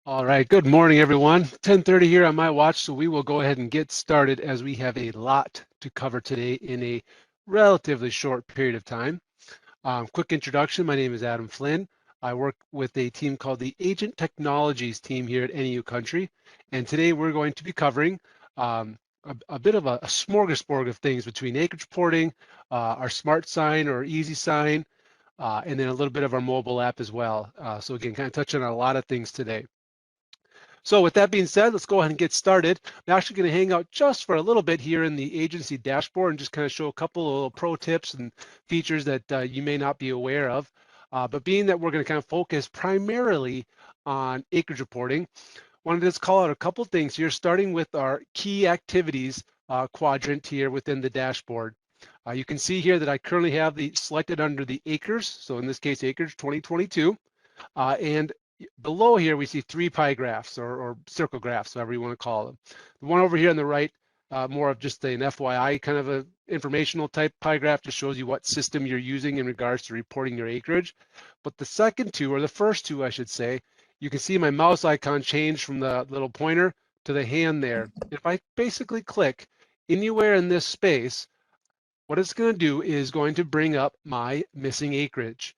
All right, good morning, everyone. 10:30 here on my watch, so we will go ahead and get started as we have a lot to cover today in a relatively short period of time. Quick introduction, my name is Adam Flynn. I work with a team called the Agent Technologies team here at NAU Country, and today we're going to be covering a bit of a smorgasbord of things between acreage reporting, our SMARTsign or EASYsuite, and then a little bit of our mobile app as well. So again, kind of touching on a lot of things today. So with that being said, let's go ahead and get started. I'm actually going to hang out just for a little bit here in the agency dashboard and just kind of show a couple of little pro tips and features that you may not be aware of. But being that we're going to kind of focus primarily on acreage reporting, wanted to just call out a couple things here, starting with our key activities quadrant here within the dashboard. You can see here that I currently have the selected under the acres, so in this case, acres 2022, and below here, we see three pie graphs or circle graphs, whatever you want to call them. The one over here on the right, more of just an FYI kind of a informational type pie graph, just shows you what system you're using in regards to reporting your acreage. But the second two, or the first two, I should say, you can see my mouse icon change from the little pointer to the hand there. If I basically click anywhere in this space, what it's going to do is going to bring up my missing acreage.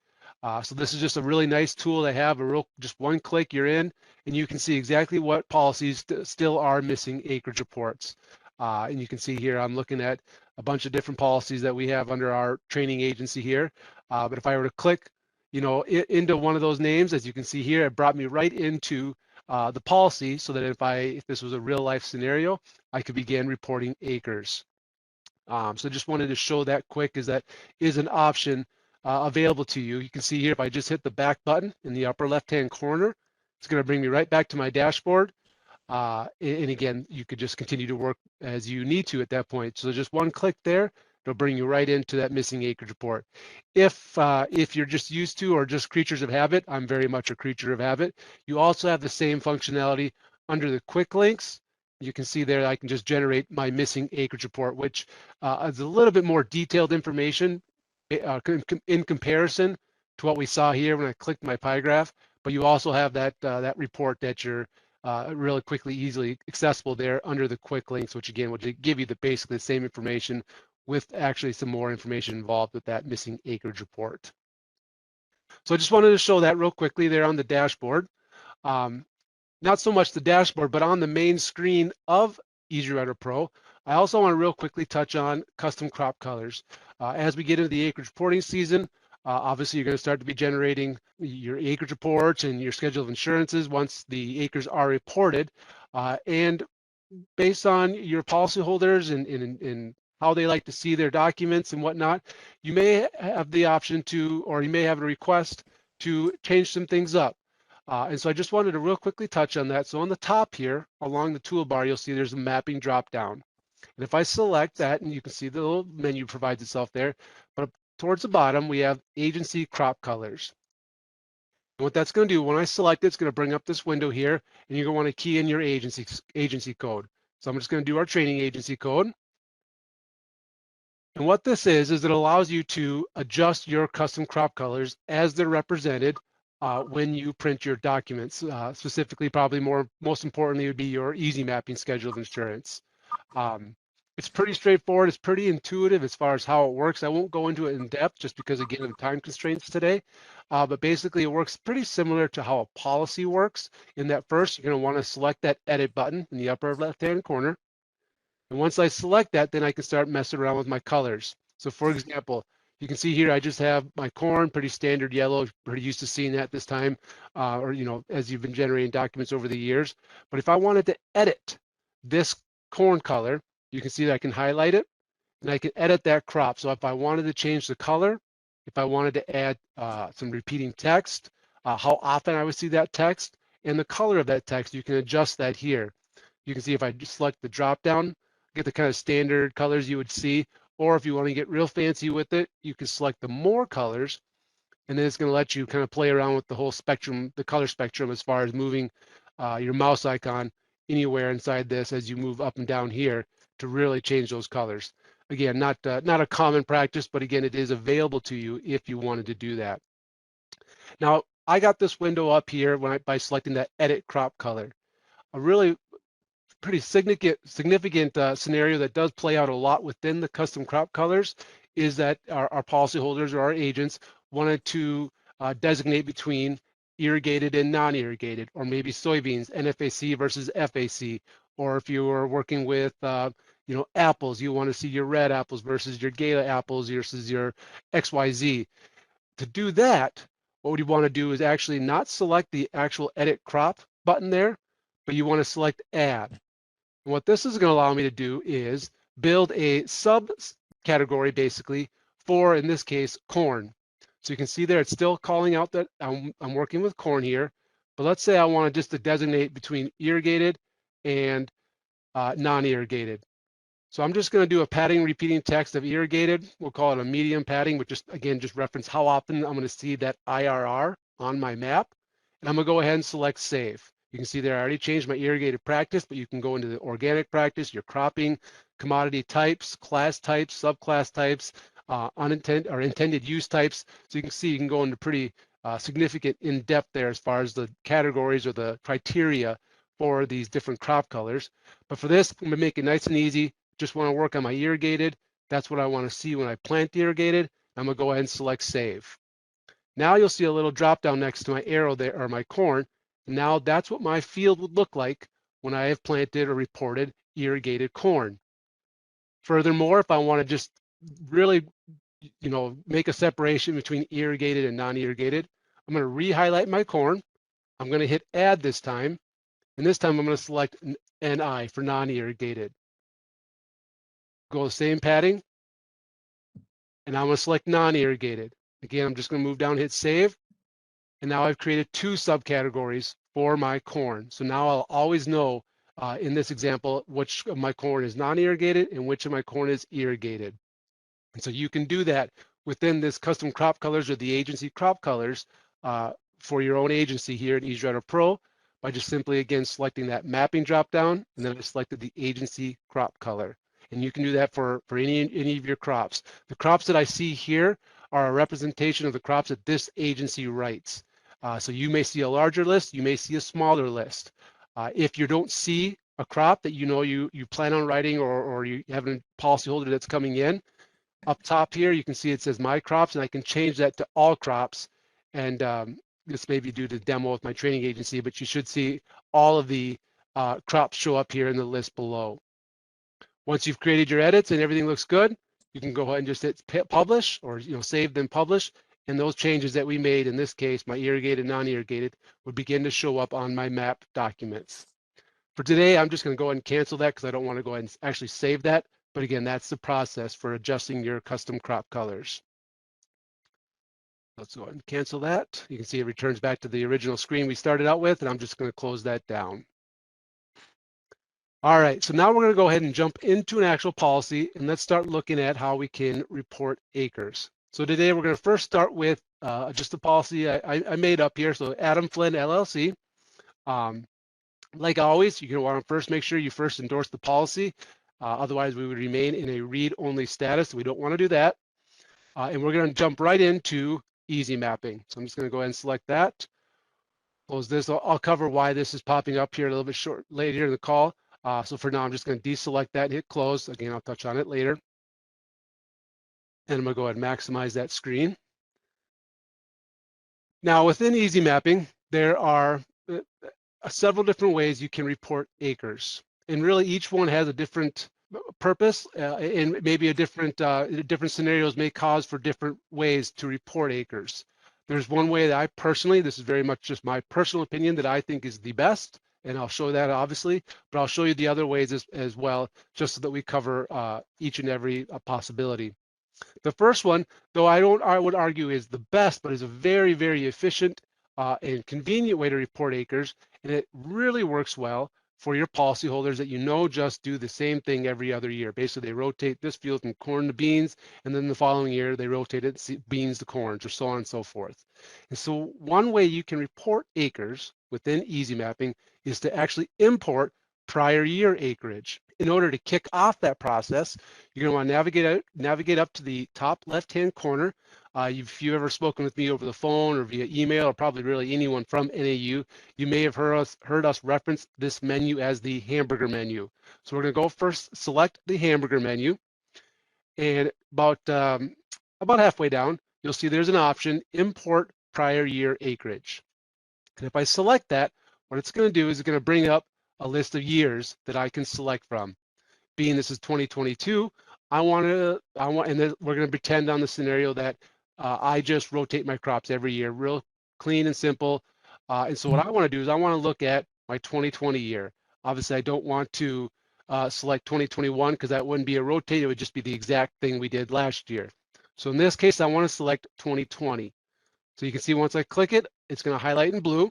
So this is just a really nice tool to have. Just one click, you're in, and you can see exactly what policies still are missing acreage reports. And you can see here, I'm looking at a bunch of different policies that we have under our training agency here. But if I were to click, into one of those names, as you can see here, it brought me right into the policy, so that if this was a real life scenario, I could begin reporting acres. So just wanted to show that quick, as that is an option available to you. You can see here, if I just hit the back button in the upper left-hand corner, it's going to bring me right back to my dashboard. And again, you could just continue to work as you need to at that point. So just one click there, it'll bring you right into that missing acreage report. If you're just used to, or just creatures of habit, I'm very much a creature of habit. You also have the same functionality under the quick links. You can see there, I can just generate my missing acreage report, which is a little bit more detailed information in comparison to what we saw here when I clicked my pie graph. But you also have that report that you're really quickly, easily accessible there under the quick links, which again will give you basically the same information with actually some more information involved with that missing acreage report. So I just wanted to show that real quickly there on the dashboard. Not so much the dashboard, but on the main screen of EasyWriter Pro, I also want to real quickly touch on custom crop colors. As we get into the acreage reporting season, obviously you're going to start to be generating your acreage reports and your schedule of insurances once the acres are reported. And based on your policyholders and how they like to see their documents and whatnot, you may have the option to, or you may have a request to change some things up. And so I just wanted to real quickly touch on that. So on the top here, along the toolbar, you'll see there's a mapping drop down. And if I select that, and you can see the little menu provides itself there, but towards the bottom, we have agency crop colors. And what that's going to do, when I select it, it's going to bring up this window here, and you're going to want to key in your agency code. So I'm just going to do our training agency code. And what this is it allows you to adjust your custom crop colors as they're represented when you print your documents. Specifically, probably most importantly, would be your easy mapping schedule of insurance. It's pretty straightforward. It's pretty intuitive as far as how it works. I won't go into it in depth just because, again, of the time constraints today. But basically, it works pretty similar to how a policy works, in that first, you're going to want to select that edit button in the upper left-hand corner. And once I select that, then I can start messing around with my colors. So for example, you can see here, I just have my corn, pretty standard yellow, pretty used to seeing that this time, or, as you've been generating documents over the years. But if I wanted to edit this corn color, you can see that I can highlight it and I can edit that crop. So if I wanted to change the color, if I wanted to add some repeating text, how often I would see that text, and the color of that text, you can adjust that here. You can see if I just select the drop down, get the kind of standard colors you would see, or if you want to get real fancy with it, you can select the more colors, and then it's going to let you kind of play around with the whole spectrum, the color spectrum, as far as moving your mouse icon anywhere inside this as you move up and down here to really change those colors. Again, not a common practice, but again, it is available to you if you wanted to do that. Now, I got this window up here by selecting that edit crop color. A really pretty significant scenario that does play out a lot within the custom crop colors is that our policyholders or our agents wanted to designate between irrigated and non-irrigated, or maybe soybeans, NFAC versus FAC, or if you are working with apples, you want to see your red apples versus your Gala apples versus your XYZ. To do that, what you want to do is actually not select the actual edit crop button there, but you want to select add. And what this is going to allow me to do is build a subcategory basically for, in this case, corn. So you can see there, it's still calling out that I'm working with corn here, but let's say I want just to designate between irrigated and non-irrigated. So I'm just going to do a padding repeating text of irrigated. We'll call it a medium padding, but just reference how often I'm going to see that IRR on my map. And I'm going to go ahead and select save. You can see there I already changed my irrigated practice, but you can go into the organic practice, your cropping, commodity types, class types, subclass types, unintended or intended use types. So you can see you can go into pretty significant in-depth there as far as the categories or the criteria for these different crop colors. But for this, I'm going to make it nice and easy. Just want to work on my irrigated. That's what I want to see when I plant irrigated. I'm going to go ahead and select save. Now you'll see a little drop down next to my arrow there, or my corn. Now that's what my field would look like when I have planted or reported irrigated corn. Furthermore, if I want to just really, make a separation between irrigated and non-irrigated, I'm going to re-highlight my corn. I'm going to hit add this time. And this time I'm going to select NI for non-irrigated. Go the same padding, and I'm going to select non-irrigated. Again, I'm just going to move down, hit save, and now I've created two subcategories for my corn. So now I'll always know in this example which of my corn is non-irrigated and which of my corn is irrigated. And so you can do that within this custom crop colors or the agency crop colors for your own agency here in EasyWriter Pro by just simply, again, selecting that mapping drop down, and then I selected the agency crop color. And you can do that for any of your crops. The crops that I see here are a representation of the crops that this agency writes. So you may see a larger list, you may see a smaller list. If you don't see a crop that you plan on writing, or you have a policyholder that's coming in, up top here, you can see it says my crops, and I can change that to all crops. And this may be due to demo with my training agency, but you should see all of the crops show up here in the list below. Once you've created your edits and everything looks good, you can go ahead and just hit publish, or save then publish, and those changes that we made, in this case, my irrigated, non-irrigated, would begin to show up on my map documents. For today, I'm just going to go ahead and cancel that because I don't want to go ahead and actually save that. But again, that's the process for adjusting your custom crop colors. Let's go ahead and cancel that. You can see it returns back to the original screen we started out with, and I'm just going to close that down. All right, so now we're going to go ahead and jump into an actual policy, and let's start looking at how we can report acres. So today we're going to first start with just a policy I made up here. So Adam Flynn LLC. Like always, you're going to want to first make sure you first endorse the policy. Otherwise, we would remain in a read-only status. We don't want to do that. And we're going to jump right into easy mapping. So I'm just going to go ahead and select that. Close this. I'll cover why this is popping up here a little bit later in the call. So for now, I'm just going to deselect that and hit close. Again, I'll touch on it later. And I'm going to go ahead and maximize that screen. Now, within easy mapping, there are several different ways you can report acres. And really, each one has a different purpose, and maybe different scenarios may cause for different ways to report acres. There's one way that I personally, this is very much just my personal opinion, that I think is the best, and I'll show that obviously, but I'll show you the other ways as well, just so that we cover each and every possibility. The first one, though I would argue is the best, but is a very, very efficient and convenient way to report acres, and it really works well for your policyholders that just do the same thing every other year. Basically, they rotate this field from corn to beans, and then the following year they rotate it beans to corns, or so on and so forth. And so one way you can report acres within easy mapping is to actually import prior year acreage. In order to kick off that process, you're going to want to navigate up to the top left-hand corner If you've ever spoken with me over the phone or via email, or probably really anyone from NAU, you may have heard us reference this menu as the hamburger menu. So we're going to go first, select the hamburger menu, and about halfway down, you'll see there's an option, import prior year acreage. And if I select that, what it's going to do is it's going to bring up a list of years that I can select from. Being this is 2022, and then we're going to pretend on the scenario that I just rotate my crops every year, real clean and simple. And so what I want to do is I want to look at my 2020 year. Obviously, I don't want to select 2021 because that wouldn't be a rotate. It would just be the exact thing we did last year. So in this case, I want to select 2020. So you can see once I click it, it's going to highlight in blue.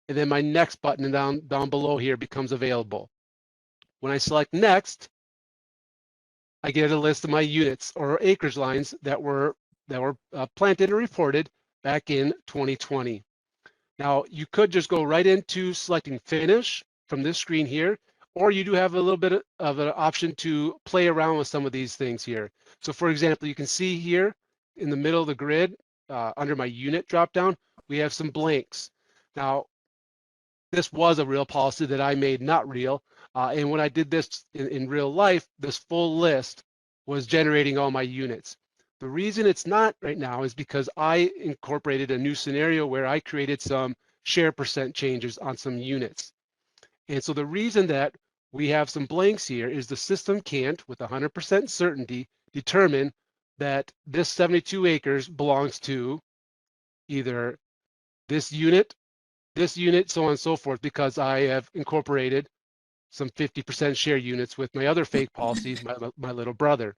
And then my next button down below here becomes available. When I select next, I get a list of my units or acreage lines that were planted and reported back in 2020. Now, you could just go right into selecting finish from this screen here, or you do have a little bit of an option to play around with some of these things here. So for example, you can see here in the middle of the grid, under my unit dropdown, we have some blanks. Now, this was a real policy that I made not real. And when I did this in real life, this full list was generating all my units. The reason it's not right now is because I incorporated a new scenario where I created some share percent changes on some units. And so the reason that we have some blanks here is the system can't, with 100% certainty, determine that this 72 acres belongs to either this unit, so on and so forth, because I have incorporated some 50% share units with my other fake policies, my little brother.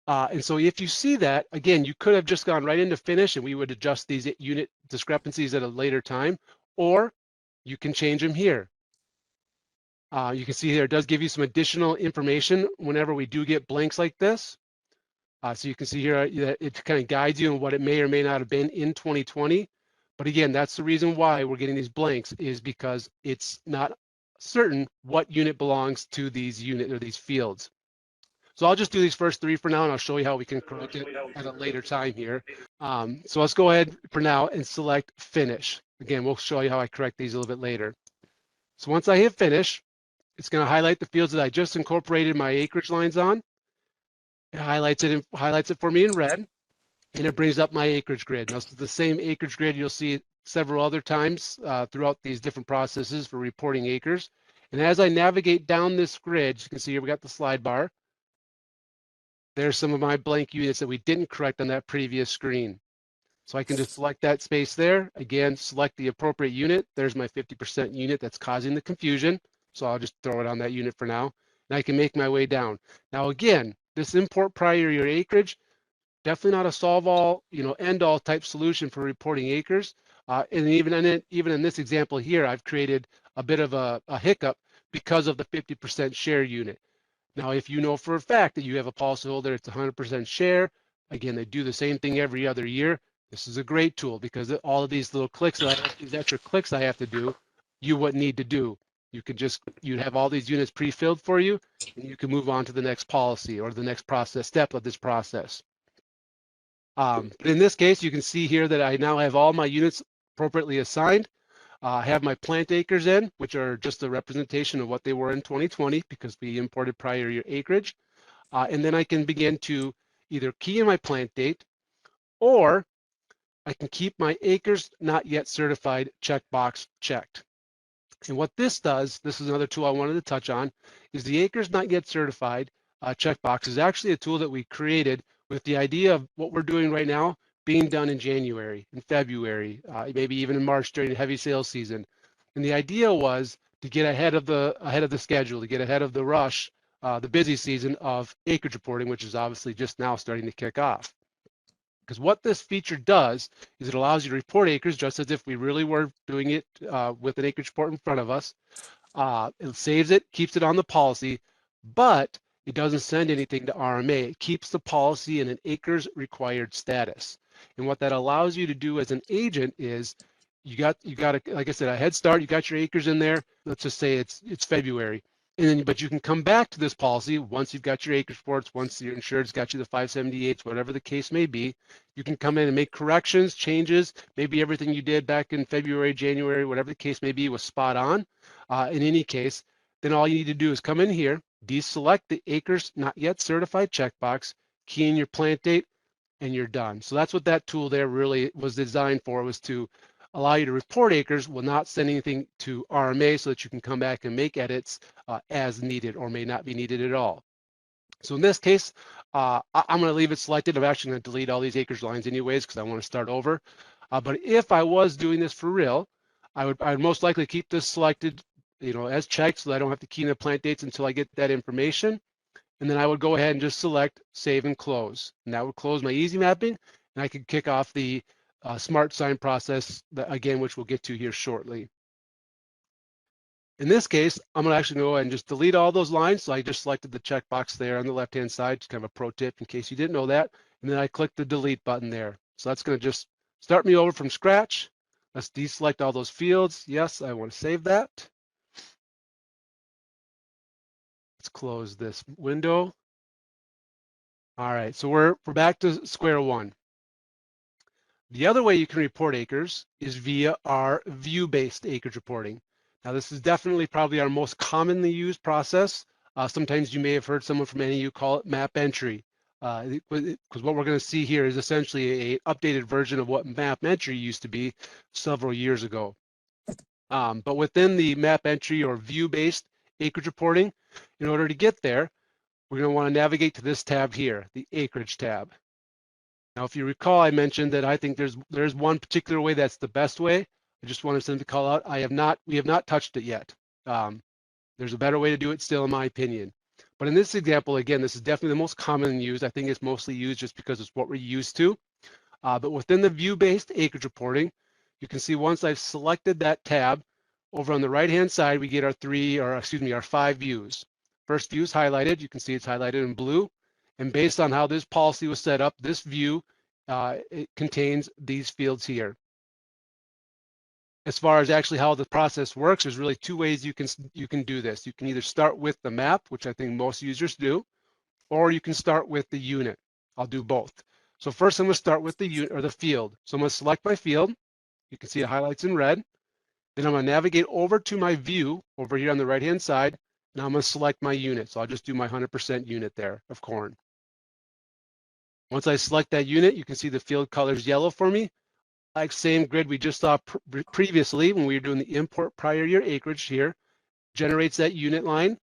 And so if you see that, again, you could have just gone right into finish and we would adjust these unit discrepancies at a later time, or you can change them here. You can see here, it does give you some additional information whenever we do get blanks like this. So you can see here that it kind of guides you on what it may or may not have been in 2020. But again, that's the reason why we're getting these blanks, is because it's not certain what unit belongs to these these fields. So I'll just do these first three for now, and I'll show you how we can correct it at a later time here. So let's go ahead for now and select finish. Again, we'll show you how I correct these a little bit later. So once I hit finish, it's going to highlight the fields that I just incorporated my acreage lines on. It highlights it for me in red, and it brings up my acreage grid. Now, it's the same acreage grid you'll see several other times throughout these different processes for reporting acres. And as I navigate down this grid, you can see here we got the slide bar. There's some of my blank units that we didn't correct on that previous screen. So I can just select that space there. Again, select the appropriate unit. There's my 50% unit that's causing the confusion. So I'll just throw it on that unit for now. And I can make my way down. Now again, this import prior year acreage, definitely not a solve all, end all type solution for reporting acres. And even in this example here, I've created a bit of a hiccup because of the 50% share unit. Now, if you know for a fact that you have a policyholder, it's 100% share. Again, they do the same thing every other year. This is a great tool because all of these little clicks, these extra clicks I have to do, you wouldn't need to do. You'd have all these units pre-filled for you, and you can move on to the next policy or the next step of this process. But in this case, you can see here that I now have all my units appropriately assigned. I have my plant acres in, which are just a representation of what they were in 2020 because we imported prior year acreage. And then I can begin to either key in my plant date, or I can keep my acres not yet certified checkbox checked. And what this does, this is another tool I wanted to touch on, is the acres not yet certified checkbox is actually a tool that we created with the idea of what we're doing right now being done in January, in February, maybe even in March during the heavy sales season. And the idea was to get ahead of the schedule, to get ahead of the rush, the busy season of acreage reporting, which is obviously just now starting to kick off. Because what this feature does is it allows you to report acres just as if we really were doing it with an acreage report in front of us. It saves it, keeps it on the policy, but it doesn't send anything to RMA. It keeps the policy in an acres required status. And what that allows you to do as an agent is you got like I said, a head start. You got your acres in there. Let's just say it's February. And then, but you can come back to this policy once you've got your acreage reports, once your insured's got you the 578s, whatever the case may be. You can come in and make corrections, changes. Maybe everything you did back in February, January, whatever the case may be, was spot on. In any case, then all you need to do is come in here, deselect the acres not yet certified checkbox, key in your plant date, and you're done. So that's what that tool there really was designed for, was to allow you to report acres while not send anything to RMA so that you can come back and make edits as needed or may not be needed at all. So in this case, I'm going to leave it selected. I'm actually going to delete all these acres lines anyways because I want to start over. But if I was doing this for real, I'd most likely keep this selected, as checked so that I don't have to key in the plant dates until I get that information. And then I would go ahead and just select save and close. And that would close my easy mapping, and I could kick off the SMARTsign process, again, which we'll get to here shortly. In this case, I'm going to actually go ahead and just delete all those lines. So I just selected the checkbox there on the left-hand side, just kind of a pro tip in case you didn't know that. And then I click the delete button there. So that's going to just start me over from scratch. Let's deselect all those fields. Yes, I want to save that. Let's close this window. All right, so we're back to square one. The other way you can report acres is via our view-based acreage reporting. Now, this is definitely probably our most commonly used process. Sometimes you may have heard someone from NAU call it map entry, because what we're going to see here is essentially an updated version of what map entry used to be several years ago. But within the map entry or view-based acreage reporting, in order to get there, we're going to want to navigate to this tab here, the acreage tab. Now, if you recall, I mentioned that I think there's one particular way that's the best way. I just wanted to call out, we have not touched it yet. There's a better way to do it still, in my opinion. But in this example, again, this is definitely the most commonly used. I think it's mostly used just because it's what we're used to. But within the view-based acreage reporting, you can see once I've selected that tab, over on the right-hand side, we get our 5 views. First view is highlighted. You can see it's highlighted in blue. And based on how this policy was set up, this view, it contains these fields here. As far as actually how the process works, there's really 2 ways you can do this. You can either start with the map, which I think most users do, or you can start with the unit. I'll do both. So first I'm going to start with the unit or the field. So I'm going to select my field. You can see it highlights in red. Then I'm going to navigate over to my view over here on the right-hand side. Now I'm going to select my unit. So I'll just do my 100% unit there of corn. Once I select that unit, you can see the field colors yellow for me. Like same grid we just saw previously when we were doing the import prior year acreage here, generates that unit line.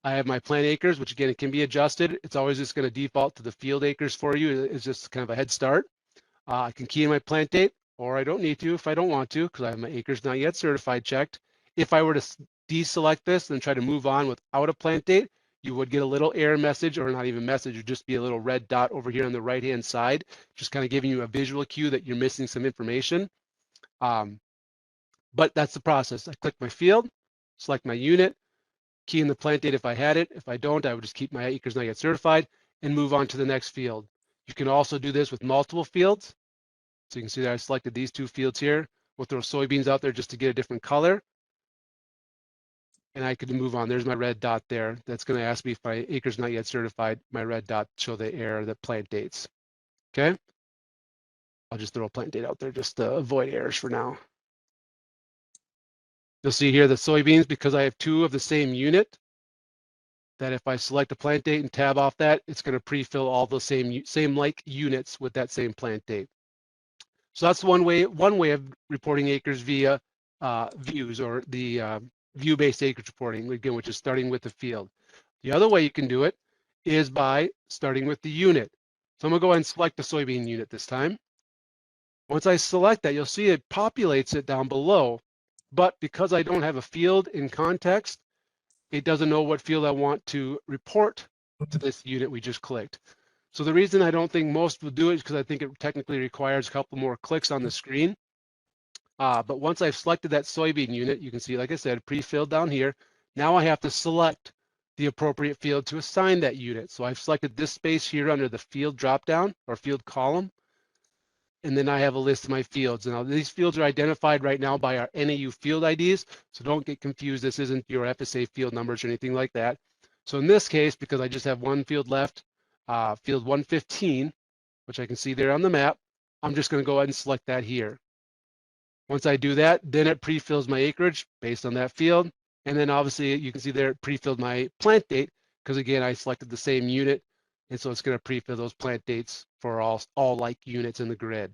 I have my plant acres, which again, it can be adjusted. It's always just going to default to the field acres for you. It's just kind of a head start. I can key in my plant date, or I don't need to if I don't want to, because I have my acres not yet certified checked. If I were to deselect this and try to move on without a plant date, you would get a little error message, or not even message, it would just be a little red dot over here on the right-hand side, just kind of giving you a visual cue that you're missing some information. But that's the process. I click my field, select my unit, key in the plant date if I had it. If I don't, I would just keep my acres not yet certified and move on to the next field. You can also do this with multiple fields. So you can see that I selected these 2 fields here. We'll throw soybeans out there just to get a different color. And I could move on. There's my red dot there. That's going to ask me if my acre's not yet certified. My red dot show the error, the plant dates. Okay. I'll just throw a plant date out there just to avoid errors for now. You'll see here the soybeans, because I have 2 of the same unit, that if I select a plant date and tab off that, it's going to pre-fill all the same like units with that same plant date. So that's one way of reporting acres via views, or the view-based acreage reporting, again, which is starting with the field. The other way you can do it is by starting with the unit. So I'm going to go ahead and select the soybean unit this time. Once I select that, you'll see it populates it down below, but because I don't have a field in context, it doesn't know what field I want to report to this unit we just clicked. So the reason I don't think most will do it is because I think it technically requires a couple more clicks on the screen. But once I've selected that soybean unit, you can see, like I said, pre-filled down here. Now I have to select the appropriate field to assign that unit. So I've selected this space here under the field dropdown or field column. and then I have a list of my fields. Now these fields are identified right now by our NAU field IDs, so don't get confused. This isn't your FSA field numbers or anything like that. So in this case, because I just have one field left, field 115, which I can see there on the map, I'm just going to go ahead and select that here. Once I do that, then it pre-fills my acreage based on that field. And then obviously you can see there it pre-filled my plant date, because again, I selected the same unit. And so it's going to pre-fill those plant dates for all like units in the grid.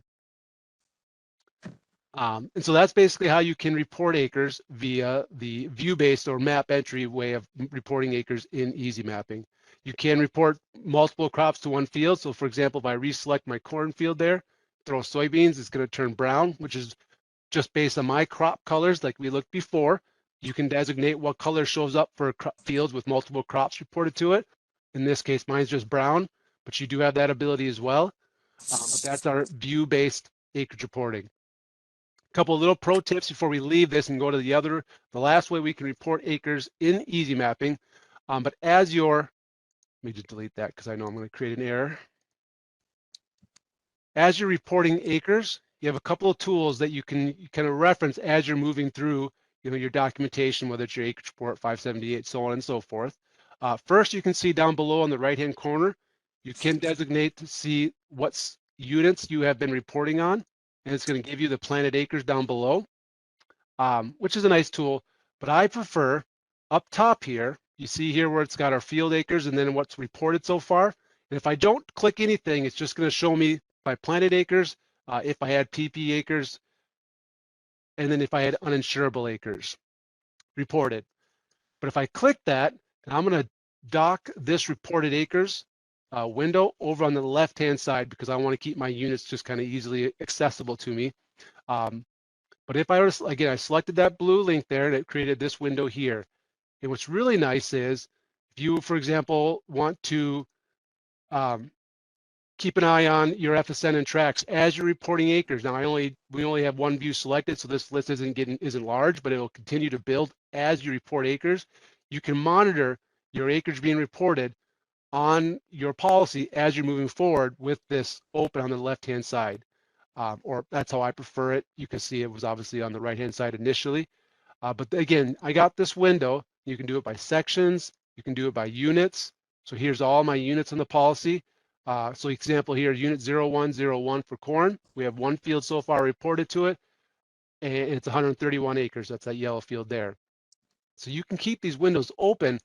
And so that's basically how you can report acres via the view-based or map entry way of reporting acres in Easy Mapping. You can report multiple crops to one field. So for example, if I reselect my corn field there, throw soybeans, it's going to turn brown, which is just based on my crop colors like we looked before. You can designate what color shows up for fields with multiple crops reported to it. In this case, mine's just brown, but you do have that ability as well. But that's our view-based acreage reporting. A couple of little pro tips before we leave this and go to the last way we can report acres in Easy Mapping. But as let me just delete that because I know I'm going to create an error. As you're reporting acres, you have a couple of tools that you can kind of reference as you're moving through, your documentation, whether it's your acreage report 578, so on and so forth. First, you can see down below on the right-hand corner, you can designate to see what units you have been reporting on, and it's going to give you the planted acres down below, which is a nice tool. But I prefer up top here, you see here where it's got our field acres and then what's reported so far. And if I don't click anything, it's just going to show me my planted acres, if I had PP acres, and then if I had uninsurable acres reported. But if I click that, I'm going to dock this reported acres window over on the left-hand side because I want to keep my units just kind of easily accessible to me. But if I were to, again, I selected that blue link there and it created this window here. And what's really nice is if you, for example, want to keep an eye on your FSN and tracks as you're reporting acres. Now we only have one view selected, so this list isn't large, but it will continue to build as you report acres. You can monitor your acreage being reported on your policy as you're moving forward with this open on the left-hand side. Or that's how I prefer it. You can see it was obviously on the right-hand side initially. But again, I got this window. You can do it by sections. You can do it by units. So here's all my units in the policy. So example here, unit 0101 for corn. We have one field so far reported to it, and it's 131 acres. That's that yellow field there. So you can keep these windows open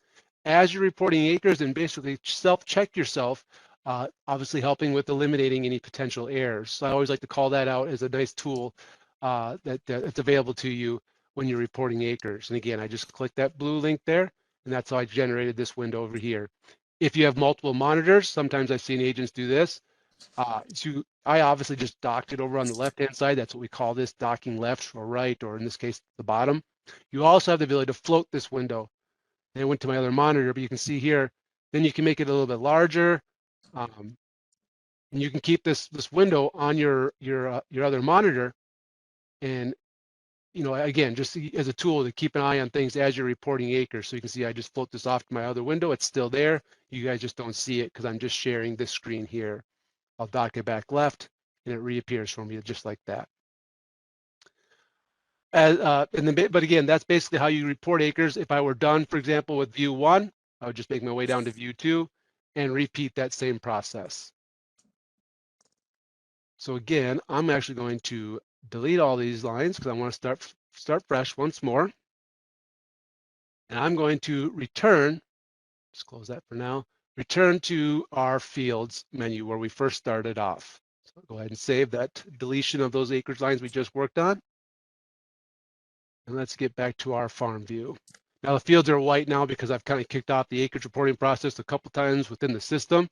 as you're reporting acres and basically self-check yourself, obviously helping with eliminating any potential errors. So I always like to call that out as a nice tool that's available to you when you're reporting acres. And again, I just click that blue link there, and that's how I generated this window over here. If you have multiple monitors, sometimes I've seen agents do this. So I obviously just docked it over on the left-hand side. That's what we call this, docking left or right, or in this case, the bottom. You also have the ability to float this window. And I went to my other monitor, but you can see here, then you can make it a little bit larger. And you can keep this window on your other monitor. And again, just as a tool to keep an eye on things as you're reporting acres. So you can see I just float this off to my other window. It's still there. You guys just don't see it because I'm just sharing this screen here. I'll dock it back left and it reappears for me just like that. But again, that's basically how you report acres. If I were done, for example, with view 1, I would just make my way down to view 2 and repeat that same process. So again, I'm actually going to delete all these lines because I want to start fresh once more. And I'm going to return, just close that for now, return to our fields menu where we first started off. So I'll go ahead and save that deletion of those acreage lines we just worked on. And let's get back to our farm view. Now the fields are white now because I've kind of kicked off the acreage reporting process a couple times within the system.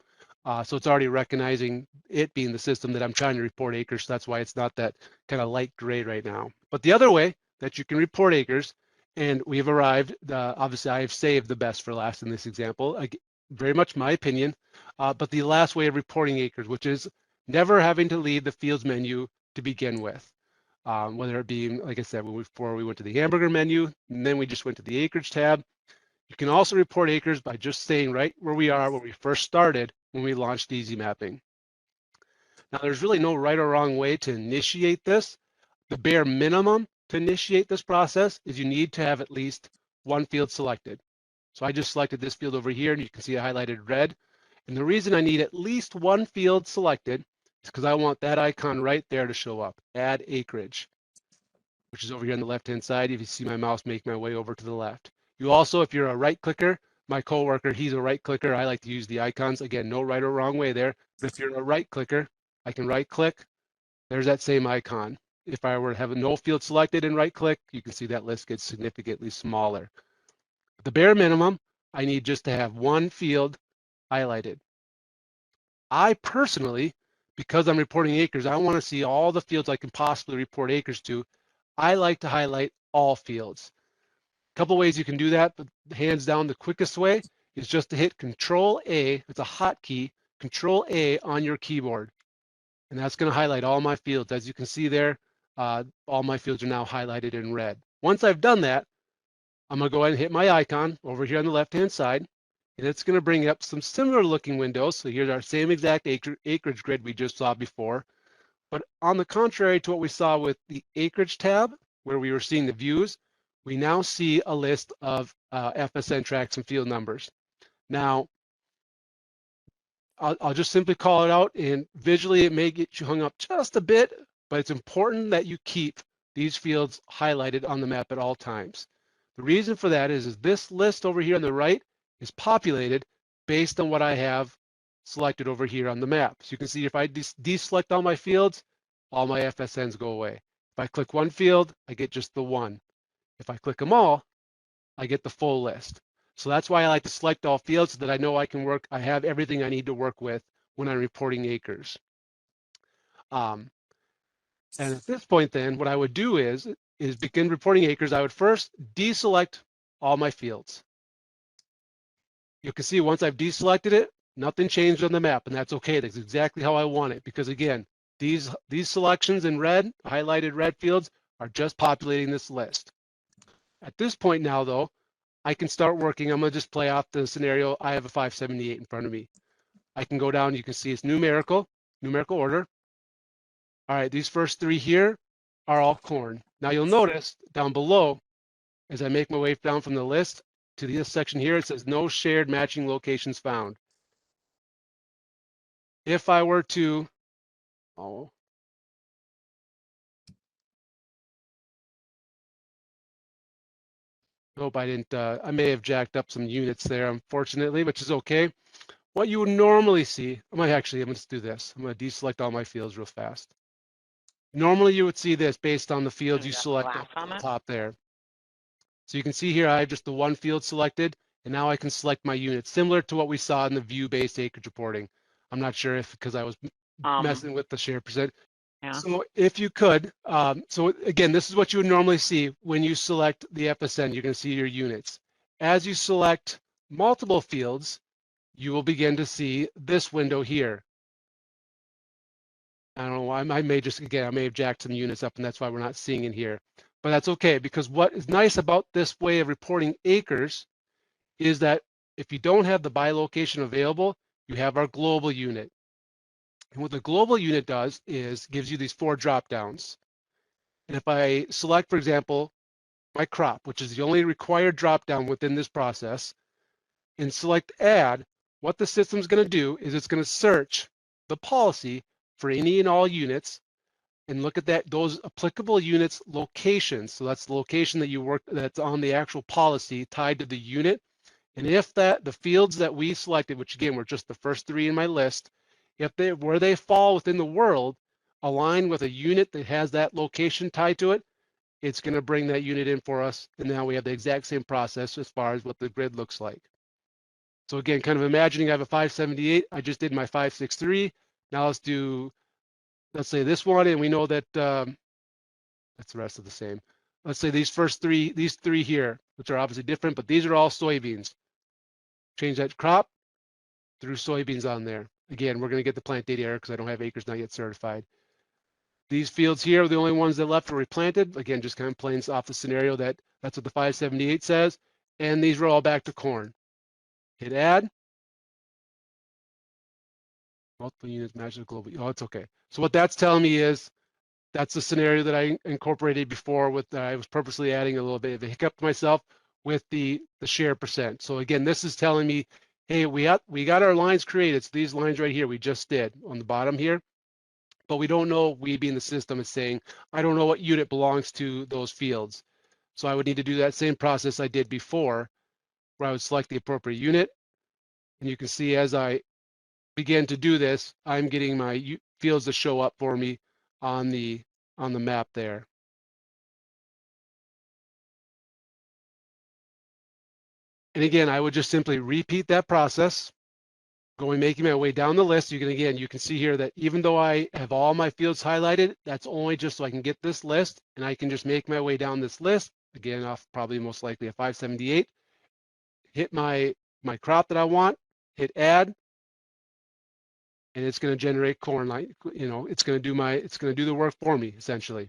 So it's already recognizing it being the system that I'm trying to report acres. So that's why it's not that kind of light gray right now. But the other way that you can report acres, and we've arrived, obviously I have saved the best for last in this example, very much my opinion, but the last way of reporting acres, which is never having to leave the fields menu to begin with. Whether it be, like I said, before we went to the hamburger menu, and then we just went to the acreage tab. You can also report acres by just staying right where we are, where we first started when we launched Easy Mapping. Now, there's really no right or wrong way to initiate this. The bare minimum to initiate this process is you need to have at least one field selected. So I just selected this field over here, and you can see it highlighted red. And the reason I need at least one field selected is because I want that icon right there to show up, add acreage, which is over here on the left-hand side. If you see my mouse make my way over to the left. You also, if you're a right clicker, my coworker, he's a right clicker. I like to use the icons. Again, no right or wrong way there. But if you're a right clicker, I can right click. There's that same icon. If I were to have no field selected and right click, you can see that list gets significantly smaller. The bare minimum, I need just to have one field highlighted. I personally, because I'm reporting acres, I want to see all the fields I can possibly report acres to. I like to highlight all fields. A couple ways you can do that, but hands down, the quickest way is just to hit Control A. It's a hotkey, Control A on your keyboard. And that's going to highlight all my fields. As you can see there, all my fields are now highlighted in red. Once I've done that, I'm going to go ahead and hit my icon over here on the left-hand side, and it's going to bring up some similar looking windows. So here's our same exact acreage grid we just saw before. But on the contrary to what we saw with the acreage tab, where we were seeing the views, we now see a list of FSN tracts and field numbers. Now, I'll just simply call it out, and visually it may get you hung up just a bit, but it's important that you keep these fields highlighted on the map at all times. The reason for that is this list over here on the right is populated based on what I have selected over here on the map. So you can see if I deselect all my fields, all my FSNs go away. If I click one field, I get just the one. If I click them all, I get the full list. So that's why I like to select all fields so that I know I can work, I have everything I need to work with when I'm reporting acres. And at this point then, what I would do is begin reporting acres. I would first deselect all my fields. You can see once I've deselected it, nothing changed on the map, and that's okay. That's exactly how I want it, because again, these selections in red, highlighted red fields, are just populating this list. At this point now, though, I can start working. I'm going to just play off the scenario. I have a 578 in front of me. I can go down. You can see it's numerical order. All right, these first three here are all corn. Now you'll notice down below, as I make my way down from the list to this section here, it says no shared matching locations found. If I were to, nope, I didn't, I may have jacked up some units there, unfortunately, which is okay. What you would normally see, I'm going to just do this. I'm going to deselect all my fields real fast. Normally you would see this based on the fields you select up at the top there. So you can see here I have just the one field selected, and now I can select my unit, similar to what we saw in the view-based acreage reporting. I'm not sure if because I was messing with the share percent. Yeah. So if you could, so again, this is what you would normally see when you select the FSN. You're going to see your units. As you select multiple fields, you will begin to see this window here. I don't know why, I may have jacked some units up, and that's why we're not seeing it here. But that's okay, because what is nice about this way of reporting acres is that if you don't have the by location available, you have our global unit. And what the global unit does is gives you these 4 drop downs. And if I select, for example, my crop, which is the only required drop down within this process, and select add, what the system's going to do is it's going to search the policy for any and all units and look at those applicable units locations. So that's the location that you work, that's on the actual policy tied to the unit. And if the fields that we selected, which again were just the first 3 in my list, where they fall within the world align with a unit that has that location tied to it, it's going to bring that unit in for us. And now we have the exact same process as far as what the grid looks like. So again, kind of imagining I have a 578, I just did my 563. Now let's say this one, and we know that that's the rest of the same. Let's say these 3 here, which are obviously different, but these are all soybeans. Change that crop, threw soybeans on there. Again, we're going to get the plant data error because I don't have acres not yet certified. These fields here are the only ones that left were replanted. Again, just kind of plays off the scenario that's what the 578 says. And these are all back to corn. Hit add. Multiple units match the global. Oh, it's okay. So what that's telling me is that's the scenario that I incorporated before with, I was purposely adding a little bit of a hiccup to myself with the share percent. So again, this is telling me, hey, we got our lines created. So these lines right here, we just did on the bottom here, but we don't know, we being the system is saying, I don't know what unit belongs to those fields. So I would need to do that same process I did before, where I would select the appropriate unit. And you can see as I begin to do this, I'm getting my fields to show up for me on the map there. And again, I would just simply repeat that process, making my way down the list. You can see here that even though I have all my fields highlighted, that's only just so I can get this list, and I can just make my way down this list, again, off probably most likely a 578, hit my crop that I want, hit add, and it's going to generate corn. It's going to do the work for me essentially.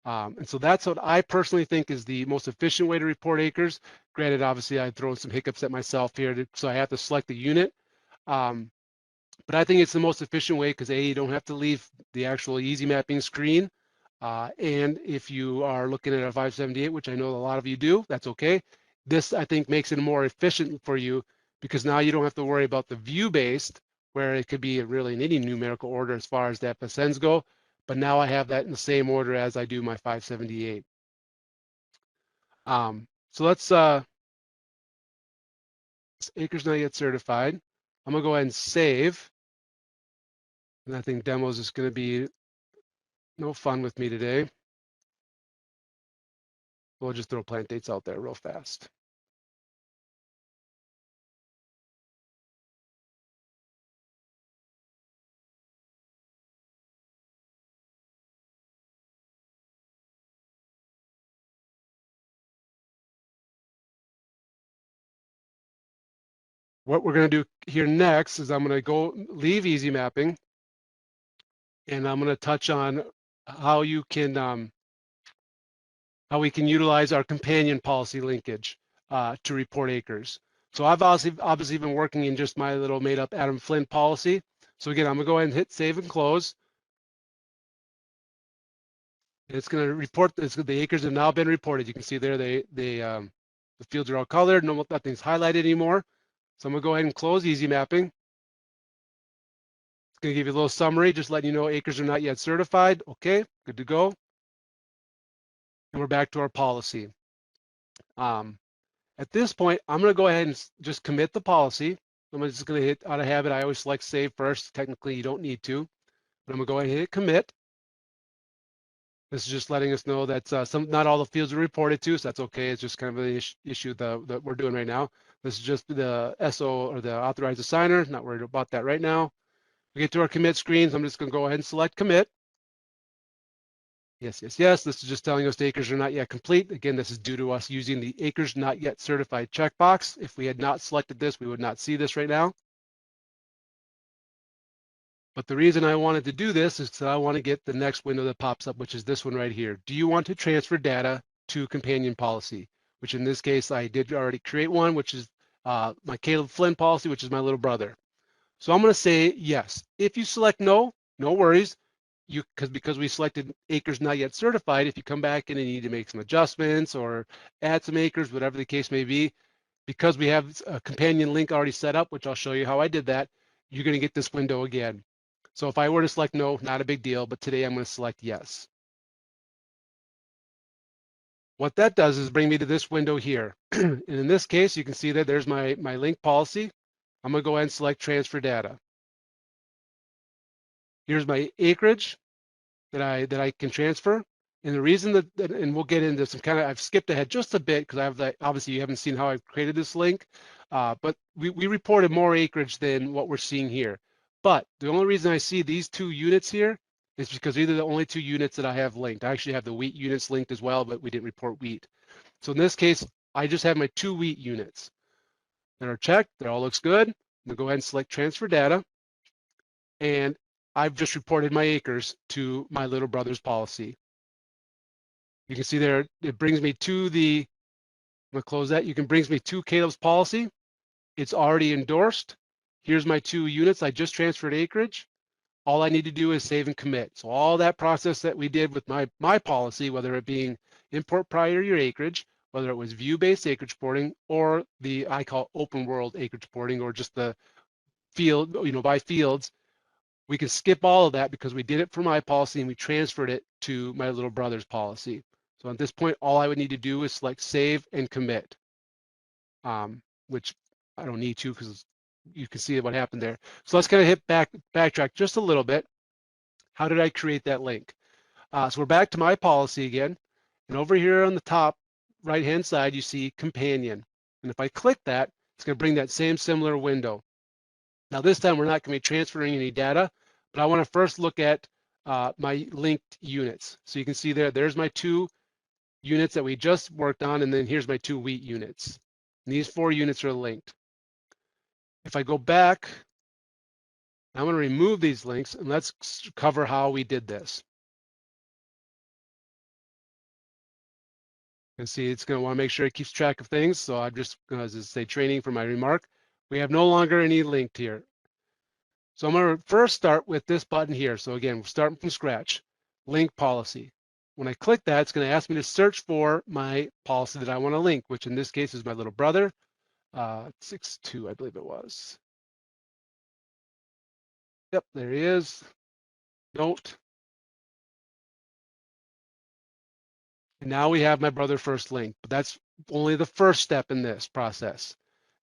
And so that's what I personally think is the most efficient way to report acres. Granted, obviously I've thrown some hiccups at myself here, so I have to select the unit. But I think it's the most efficient way because you don't have to leave the actual easy mapping screen. And if you are looking at a 578, which I know a lot of you do, that's okay. This, I think, makes it more efficient for you because now you don't have to worry about the view-based, where it could be really in any numerical order as far as the FSNs go. But now I have that in the same order as I do my 578. So let's, acres not yet certified. I'm gonna go ahead and save. And I think demos is gonna be no fun with me today. We'll just throw plant dates out there real fast. What we're going to do here next is I'm going to go leave easy mapping, and I'm going to touch on how you can how we can utilize our companion policy linkage to report acres. So I've obviously been working in just my little made up Adam Flynn policy. So again, I'm going to go ahead and hit save and close. It's going to report the acres have now been reported. You can see there the fields are all colored. Nothing's highlighted anymore. So I'm going to go ahead and close easy mapping. It's going to give you a little summary, just letting you know acres are not yet certified. Okay, good to go. And we're back to our policy. At this point, I'm going to go ahead and just commit the policy. I'm just going to hit out of habit. I always select save first. Technically, you don't need to, but I'm going to go ahead and hit commit. This is just letting us know that not all the fields are reported to, so that's okay. It's just kind of an issue that we're doing right now. This is just the SO or the authorized assigner. Not worried about that right now. We get to our commit screen, so I'm just going to go ahead and select commit. Yes, yes, yes. This is just telling us the acres are not yet complete. Again, this is due to us using the acres not yet certified checkbox. If we had not selected this, we would not see this right now. But the reason I wanted to do this is that I want to get the next window that pops up, which is this one right here. Do you want to transfer data to companion policy? Which in this case, I did already create one, which is my Caleb Flynn policy, which is my little brother. So I'm going to say yes. If you select no, no worries. Because we selected acres not yet certified, if you come back in and you need to make some adjustments or add some acres, whatever the case may be, because we have a companion link already set up, which I'll show you how I did that, you're going to get this window again. So if I were to select no, not a big deal, but today I'm going to select yes. What that does is bring me to this window here. And in this case, you can see that there's my link policy. I'm going to go ahead and select transfer data. Here's my acreage that I can transfer. And the reason that and we'll get into some kind of, I've skipped ahead just a bit because I have that, obviously you haven't seen how I've created this link, but we reported more acreage than what we're seeing here. But the only reason I see these two units here is because these are the only two units that I have linked. I actually have the wheat units linked as well, but we didn't report wheat. So in this case, I just have my 2 wheat units that are checked. That all looks good. I'm gonna go ahead and select transfer data. And I've just reported my acres to my little brother's policy. You can see there, it brings me to the, I'm gonna close that. You can brings me to Caleb's policy. It's already endorsed. Here's my 2 units. I just transferred acreage. all I need to do is save and commit. So all that process that we did with my policy, whether it being import prior year acreage, whether it was view-based acreage reporting, or the I call open world acreage reporting, or just the field, by fields, we can skip all of that because we did it for my policy and we transferred it to my little brother's policy. So at this point, all I would need to do is select save and commit, which I don't need to because you can see what happened there. So let's kind of backtrack just a little bit. How did I create that link? So we're back to my policy again. And over here on the top right-hand side, you see companion. And if I click that, it's going to bring that same similar window. Now this time we're not going to be transferring any data, but I want to first look at my linked units. So you can see there's my 2 units that we just worked on, and then here's my 2 wheat units. And these 4 units are linked. If I go back, I'm going to remove these links, and let's cover how we did this. And see, it's going to want to make sure it keeps track of things. So I'm just going to say training for my remark. We have no longer any linked here. So I'm going to first start with this button here. So again, we're starting from scratch, link policy. When I click that, it's going to ask me to search for my policy that I want to link, which in this case is my little brother, 6.2, I believe it was. Yep, there he is. Note. And now we have my brother first link, but that's only the first step in this process.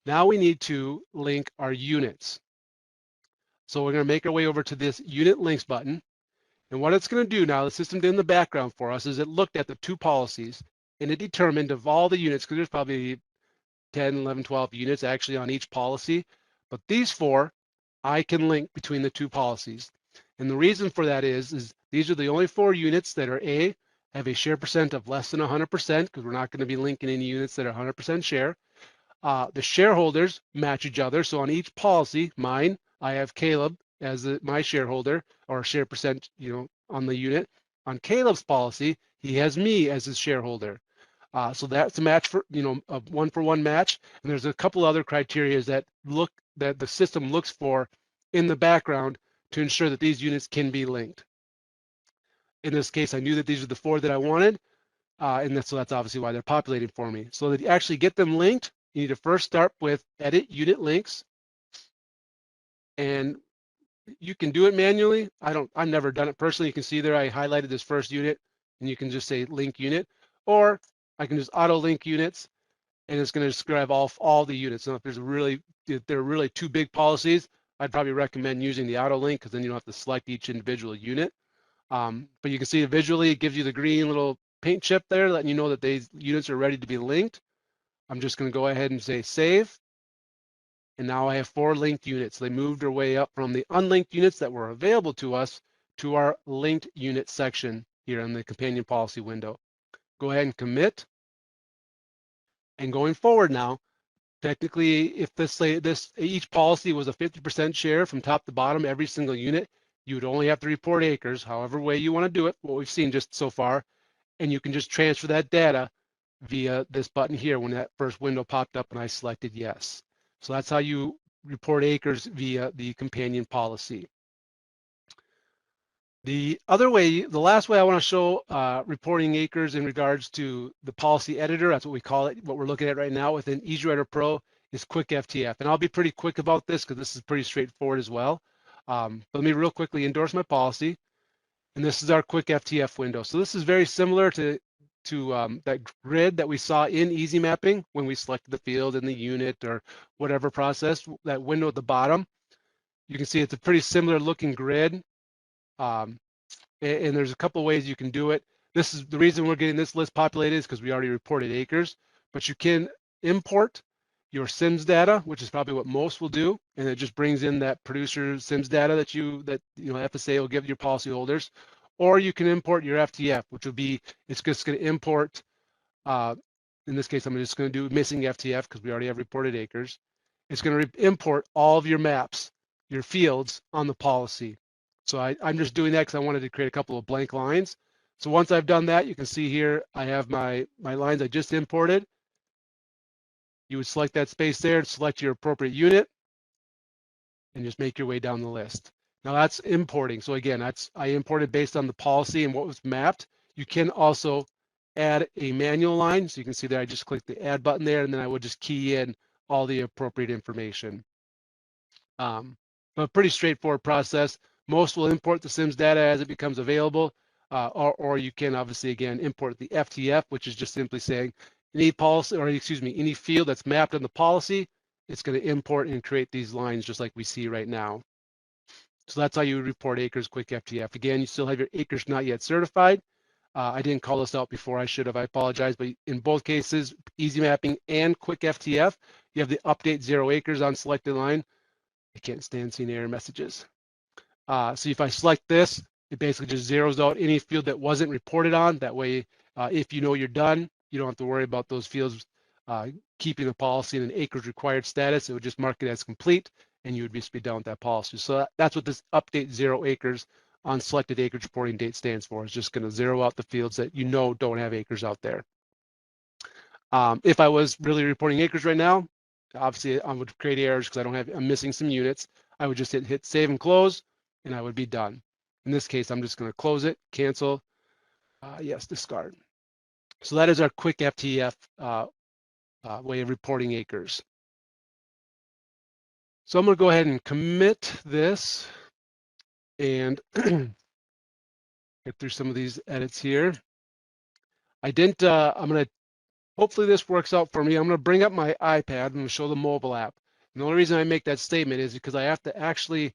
Now we need to link our units. So we're going to make our way over to this unit links button. And what it's going to do now, the system did in the background for us, is it looked at the 2 policies and it determined of all the units, because there's probably 10, 11, 12 units actually on each policy, but these 4 I can link between the 2 policies. And the reason for that is these are the only 4 units that are have a share percent of less than 100%, because we're not going to be linking any units that are 100% share. The shareholders match each other. So on each policy, mine, I have Caleb as my shareholder or share percent, on the unit. On Caleb's policy, he has me as his shareholder. So that's a match for, a 1-for-1 match. And there's a couple other criteria that the system looks for in the background to ensure that these units can be linked. In this case, I knew that these are the 4 that I wanted. So that's obviously why they're populating for me. So that you actually get them linked, you need to first start with edit unit links. And you can do it manually. I've never done it personally. You can see there I highlighted this first unit, and you can just say link unit, or I can just auto link units, and it's going to describe all the units. So if there are really 2 big policies, I'd probably recommend using the auto link, because then you don't have to select each individual unit. But you can see visually, it gives you the green little paint chip there, letting you know that these units are ready to be linked. I'm just going to go ahead and say save. And now I have 4 linked units. They moved their way up from the unlinked units that were available to us to our linked unit section here in the companion policy window. Go ahead and commit. And going forward now, technically, if each policy was a 50% share from top to bottom, every single unit, you would only have to report acres, however way you want to do it, what we've seen just so far, and you can just transfer that data via this button here when that first window popped up and I selected yes. So that's how you report acres via the companion policy. The last way I want to show reporting acres in regards to the policy editor, that's what we call it, what we're looking at right now within EasyWriter Pro, is quick FTF. And I'll be pretty quick about this because this is pretty straightforward as well. But let me real quickly endorse my policy. And this is our quick FTF window. So this is very similar to that grid that we saw in Easy Mapping when we selected the field in the unit or whatever process, that window at the bottom. You can see it's a pretty similar looking grid. And there's a couple of ways you can do it. This is the reason we're getting this list populated is because we already reported acres, but you can import your SIMS data, which is probably what most will do, and it just brings in that producer SIMS data that FSA will give your policyholders. Or you can import your FTF, which will be, it's just going to import, in this case, I'm just going to do missing FTF because we already have reported acres. It's going to import all of your maps, your fields on the policy. So I'm just doing that because I wanted to create a couple of blank lines. So once I've done that, you can see here, I have my lines I just imported. You would select that space there, select your appropriate unit, and just make your way down the list. Now that's importing. So again, I imported based on the policy and what was mapped. You can also add a manual line. So you can see there, I just clicked the add button there, and then I would just key in all the appropriate information. But pretty straightforward process. Most will import the SIMS data as it becomes available, or you can obviously, again, import the FTF, which is just simply saying any policy, or excuse me, any field that's mapped on the policy, it's going to import and create these lines just like we see right now. So that's how you would report acres quick FTF. Again, you still have your acres not yet certified. I didn't call this out before, I should have, I apologize, but in both cases, easy mapping and quick FTF, you have the update 0 acres on selected line. I can't stand seeing error messages. So if I select this, it basically just zeroes out any field that wasn't reported on. That way, if you know you're done, you don't have to worry about those fields keeping the policy in an acres required status. It would just mark it as complete, and you would just be done with that policy. So that's what this update 0 acres on selected acreage reporting date stands for. It's just going to zero out the fields that you know don't have acres out there. If I was really reporting acres right now, obviously I would create errors because I'm missing some units. I would just hit save and close, and I would be done. In this case, I'm just going to close it, cancel, yes, discard. So that is our quick FTF way of reporting acres. So I'm going to go ahead and commit this and get through some of these edits here. I'm going to, hopefully this works out for me. I'm going to bring up my iPad. I'm going to show the mobile app. And the only reason I make that statement is because I have to actually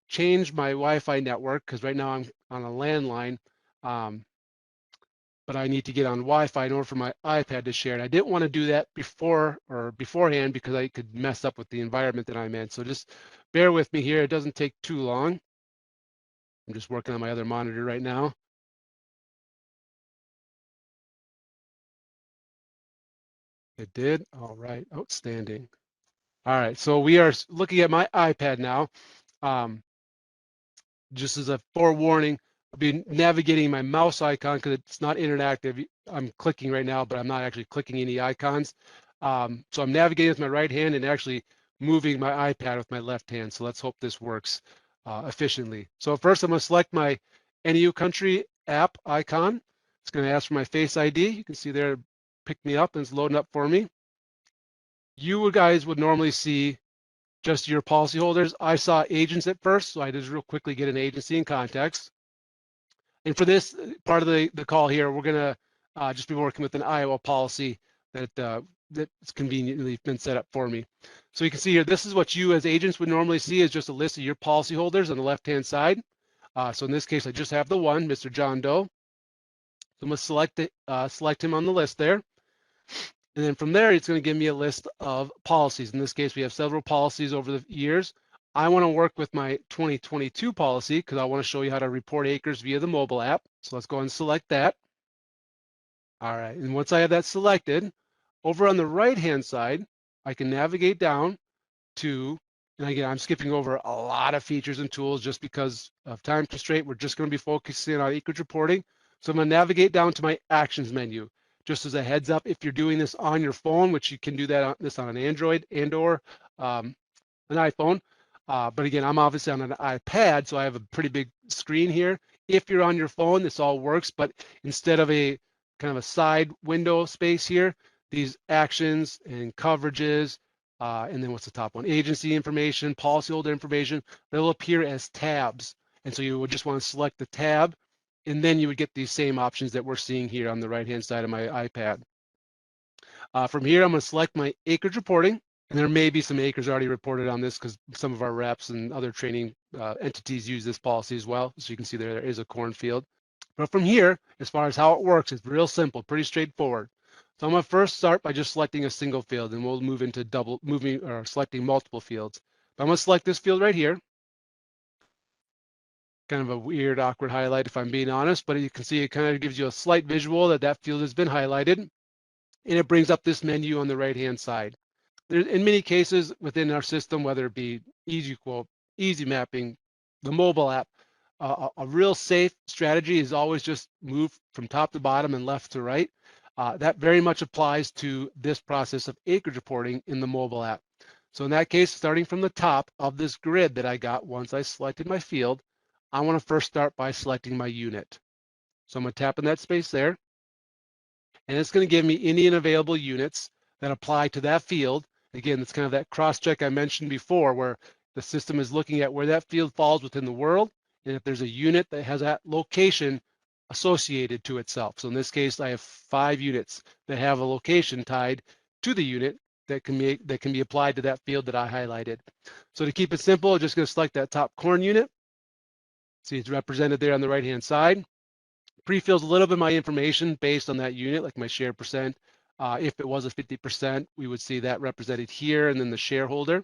change my Wi-Fi network, because right now I'm on a landline, but I need to get on Wi-Fi in order for my iPad to share. And I didn't want to do that beforehand because I could mess up with the environment that I'm in. So just bear with me here. It doesn't take too long. I'm just working on my other monitor right now. It did. All right. Outstanding. All right. So we are looking at my iPad now. Just as a forewarning, I'll be navigating my mouse icon because it's not interactive. I'm clicking right now, but I'm not actually clicking any icons. So I'm navigating with my right hand and actually moving my iPad with my left hand. So let's hope this works efficiently. So first I'm going to select my NAU Country app icon. It's going to ask for my Face ID. You can see there, pick me up, and it's loading up for me. You guys would normally see just your policyholders. I saw agents at first, so I just real quickly get an agency in context. And for this part of the call here, we're gonna just be working with an Iowa policy that's conveniently been set up for me. So you can see here, this is what you as agents would normally see, is just a list of your policyholders on the left-hand side. So in this case, I just have the one, Mr. John Doe. So I'm gonna select him on the list there. And then from there, it's going to give me a list of policies. In this case, we have several policies over the years. I want to work with my 2022 policy because I want to show you how to report acres via the mobile app. So let's go and select that. All right, and once I have that selected, over on the right-hand side, I can navigate down to, and again, I'm skipping over a lot of features and tools just because of time constraint. We're just going to be focusing on acreage reporting. So I'm going to navigate down to my actions menu. Just as a heads up, if you're doing this on your phone, which you can do that on an Android and or an iPhone. But again, I'm obviously on an iPad, so I have a pretty big screen here. If you're on your phone, this all works, but instead of a kind of a side window space here, these actions and coverages, and then what's the top one? Agency information, policyholder information, they'll appear as tabs. And so you would just want to select the tab, and then you would get these same options that we're seeing here on the right-hand side of my iPad. From here, I'm going to select my acreage reporting, and there may be some acres already reported on this because some of our reps and other training entities use this policy as well. So you can see there is a cornfield. But from here, as far as how it works, it's real simple, pretty straightforward. So I'm going to first start by just selecting a single field, and we'll move into selecting multiple fields. But I'm going to select this field right here. Kind of a weird, awkward highlight if I'm being honest, but you can see it kind of gives you a slight visual that that field has been highlighted, and it brings up this menu on the right-hand side. In many cases within our system, whether it be EasyQuote, Easy Mapping, the mobile app, a real safe strategy is always just move from top to bottom and left to right. That very much applies to this process of acreage reporting in the mobile app. So in that case, starting from the top of this grid that I got once I selected my field, I want to first start by selecting my unit. So I'm going to tap in that space there, and it's going to give me any available units that apply to that field. Again, it's kind of that cross-check I mentioned before, where the system is looking at where that field falls within the world, and if there's a unit that has that location associated to itself. So in this case, I have 5 units that have a location tied to the unit that can be applied to that field that I highlighted. So to keep it simple, I'm just going to select that top corn unit. See, it's represented there on the right-hand side. Pre-fills a little bit of my information based on that unit, like my share percent. If it was a 50%, we would see that represented here, and then the shareholder.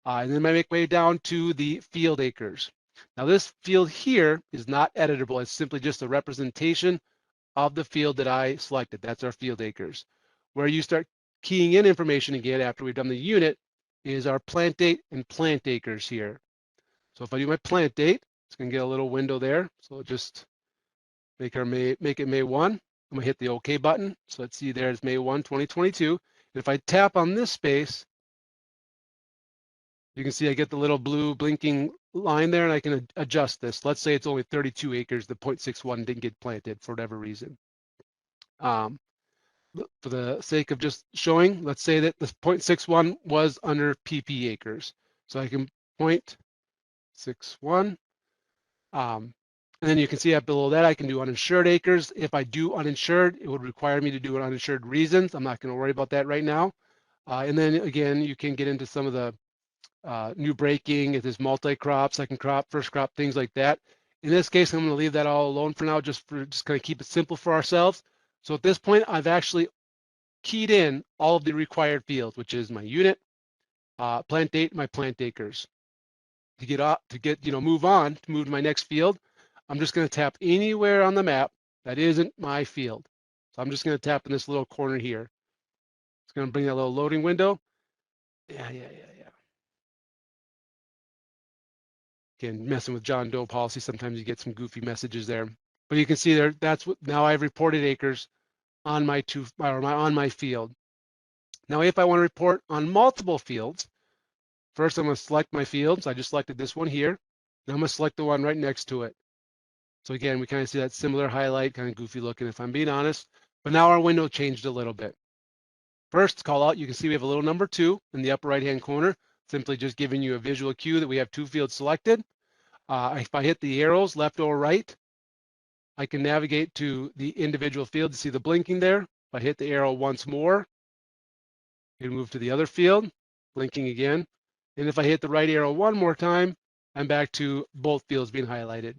And then I make my way down to the field acres. Now this field here is not editable. It's simply just a representation of the field that I selected. That's our field acres. Where you start keying in information again after we've done the unit is our plant date and plant acres here. So if I do my plant date, it's going to get a little window there. So just make it May 1. I'm going to hit the OK button. So let's see, there's May 1, 2022. And if I tap on this space, you can see I get the little blue blinking line there, and I can adjust this. Let's say it's only 32 acres. The 0.61 didn't get planted for whatever reason. For the sake of just showing, let's say that the 0.61 was under PP acres. So I can 0.61. And then you can see up below that, I can do uninsured acres. If I do uninsured, it would require me to do an uninsured reasons. I'm not going to worry about that right now. And then again, you can get into some of the new breaking, if there's multi-crop, second crop, first crop, things like that. In this case, I'm going to leave that all alone for now, just kind of keep it simple for ourselves. So at this point, I've actually keyed in all of the required fields, which is my unit, plant date, my plant acres. To move on, to move to my next field, I'm just going to tap anywhere on the map that isn't my field. So I'm just going to tap in this little corner here. It's going to bring that little loading window. Yeah. Again, messing with John Doe policy, sometimes you get some goofy messages there. But you can see there, that's what, now I've reported acres on my field. Now, if I want to report on multiple fields, first I'm going to select my fields. I just selected this one here. Now I'm going to select the one right next to it. So again, we kind of see that similar highlight, kind of goofy looking if I'm being honest. But now our window changed a little bit. First, call out, you can see we have a little number 2 in the upper right-hand corner, simply just giving you a visual cue that we have 2 fields selected. If I hit the arrows left or right, I can navigate to the individual field to see the blinking there. If I hit the arrow once more, you can move to the other field, blinking again. And if I hit the right arrow one more time, I'm back to both fields being highlighted,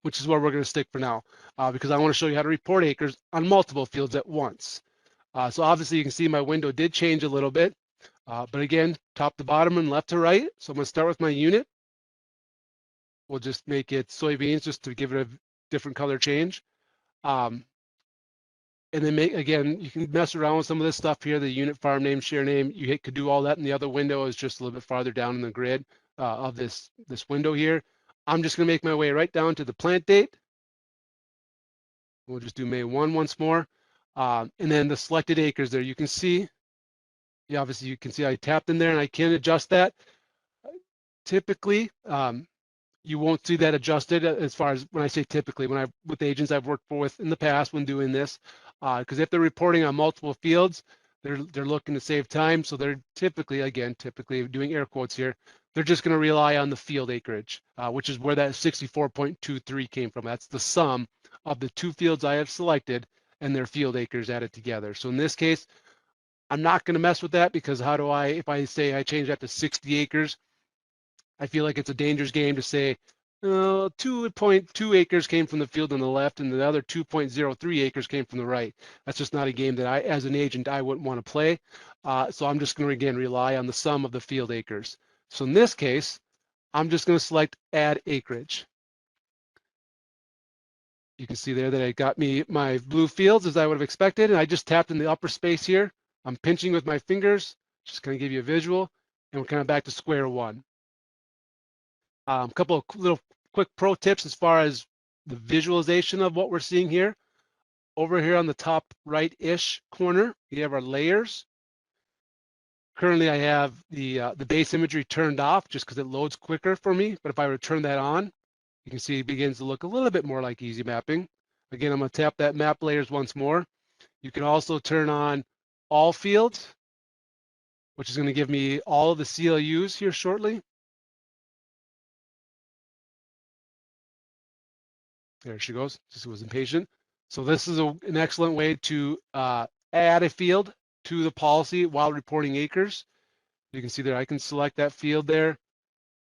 which is where we're going to stick for now, because I want to show you how to report acres on multiple fields at once. So obviously you can see my window did change a little bit, but again, top to bottom and left to right. So I'm going to start with my unit. We'll just make it soybeans just to give it a different color change. And then again, you can mess around with some of this stuff here, the unit, farm name, share name. You could do all that in the other window. Is just a little bit farther down in the grid of this window here. I'm just going to make my way right down to the plant date. We'll just do May 1 once more. And then the selected acres there, you can see, obviously you can see I tapped in there and I can adjust that. Typically, you won't see that adjusted as far as when I say typically, with agents I've worked with in the past when doing this, because if they're reporting on multiple fields, they're looking to save time. So they're typically doing air quotes here, they're just going to rely on the field acreage, which is where that 64.23 came from. That's the sum of the 2 fields I have selected and their field acres added together. So in this case, I'm not going to mess with that, because if I say I change that to 60 acres, I feel like it's a dangerous game to say 2.2 acres came from the field on the left and the other 2.03 acres came from the right. That's just not a game that I, as an agent, I wouldn't want to play. So I'm just going to, again, rely on the sum of the field acres. So in this case, I'm just going to select add acreage. You can see there that it got me my blue fields as I would have expected. And I just tapped in the upper space here. I'm pinching with my fingers, just kind of give you a visual, and we're kind of back to square one. A couple of little quick pro tips as far as the visualization of what we're seeing here. Over here on the top right-ish corner, we have our layers. Currently, I have the base imagery turned off just because it loads quicker for me. But if I were to turn that on, you can see it begins to look a little bit more like easy mapping. Again, I'm going to tap that map layers once more. You can also turn on all fields, which is going to give me all of the CLUs here shortly. There she goes. Just was impatient. So this is an excellent way to add a field to the policy while reporting acres. You can see there I can select that field there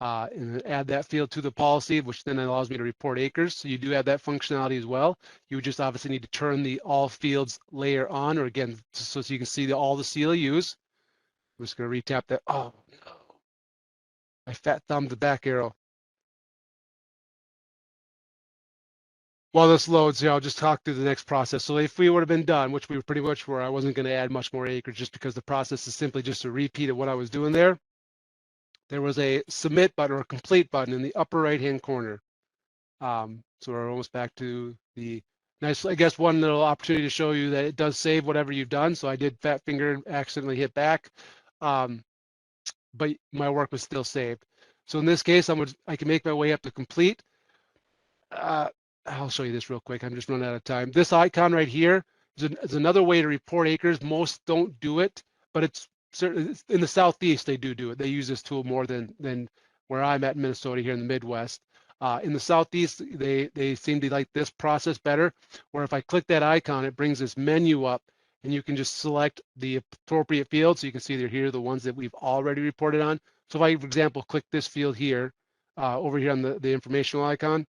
and add that field to the policy, which then allows me to report acres. So you do have that functionality as well. You would just obviously need to turn the all fields layer on, or again, so you can see all the CLUs. I'm just going to retap that. Oh no, I fat thumbed the back arrow. While this loads, I'll just talk through the next process. So if we would have been done, which we were pretty much where, I wasn't going to add much more acres just because the process is simply just a repeat of what I was doing there. There was a submit button or a complete button in the upper right-hand corner. So we're almost back to the nice, I guess, one little opportunity to show you that it does save whatever you've done. So I did fat finger and accidentally hit back, but my work was still saved. So in this case, I can make my way up to complete. I'll show you this real quick. I'm just running out of time. This icon right here is another way to report acres. Most don't do it, but it's certainly in the Southeast, they do it. They use this tool more than where I'm at in Minnesota here in the Midwest. In the Southeast, they seem to like this process better, where if I click that icon, it brings this menu up and you can just select the appropriate field. So you can see they're here, the ones that we've already reported on. So if I, for example, click this field here, over here on the informational icon,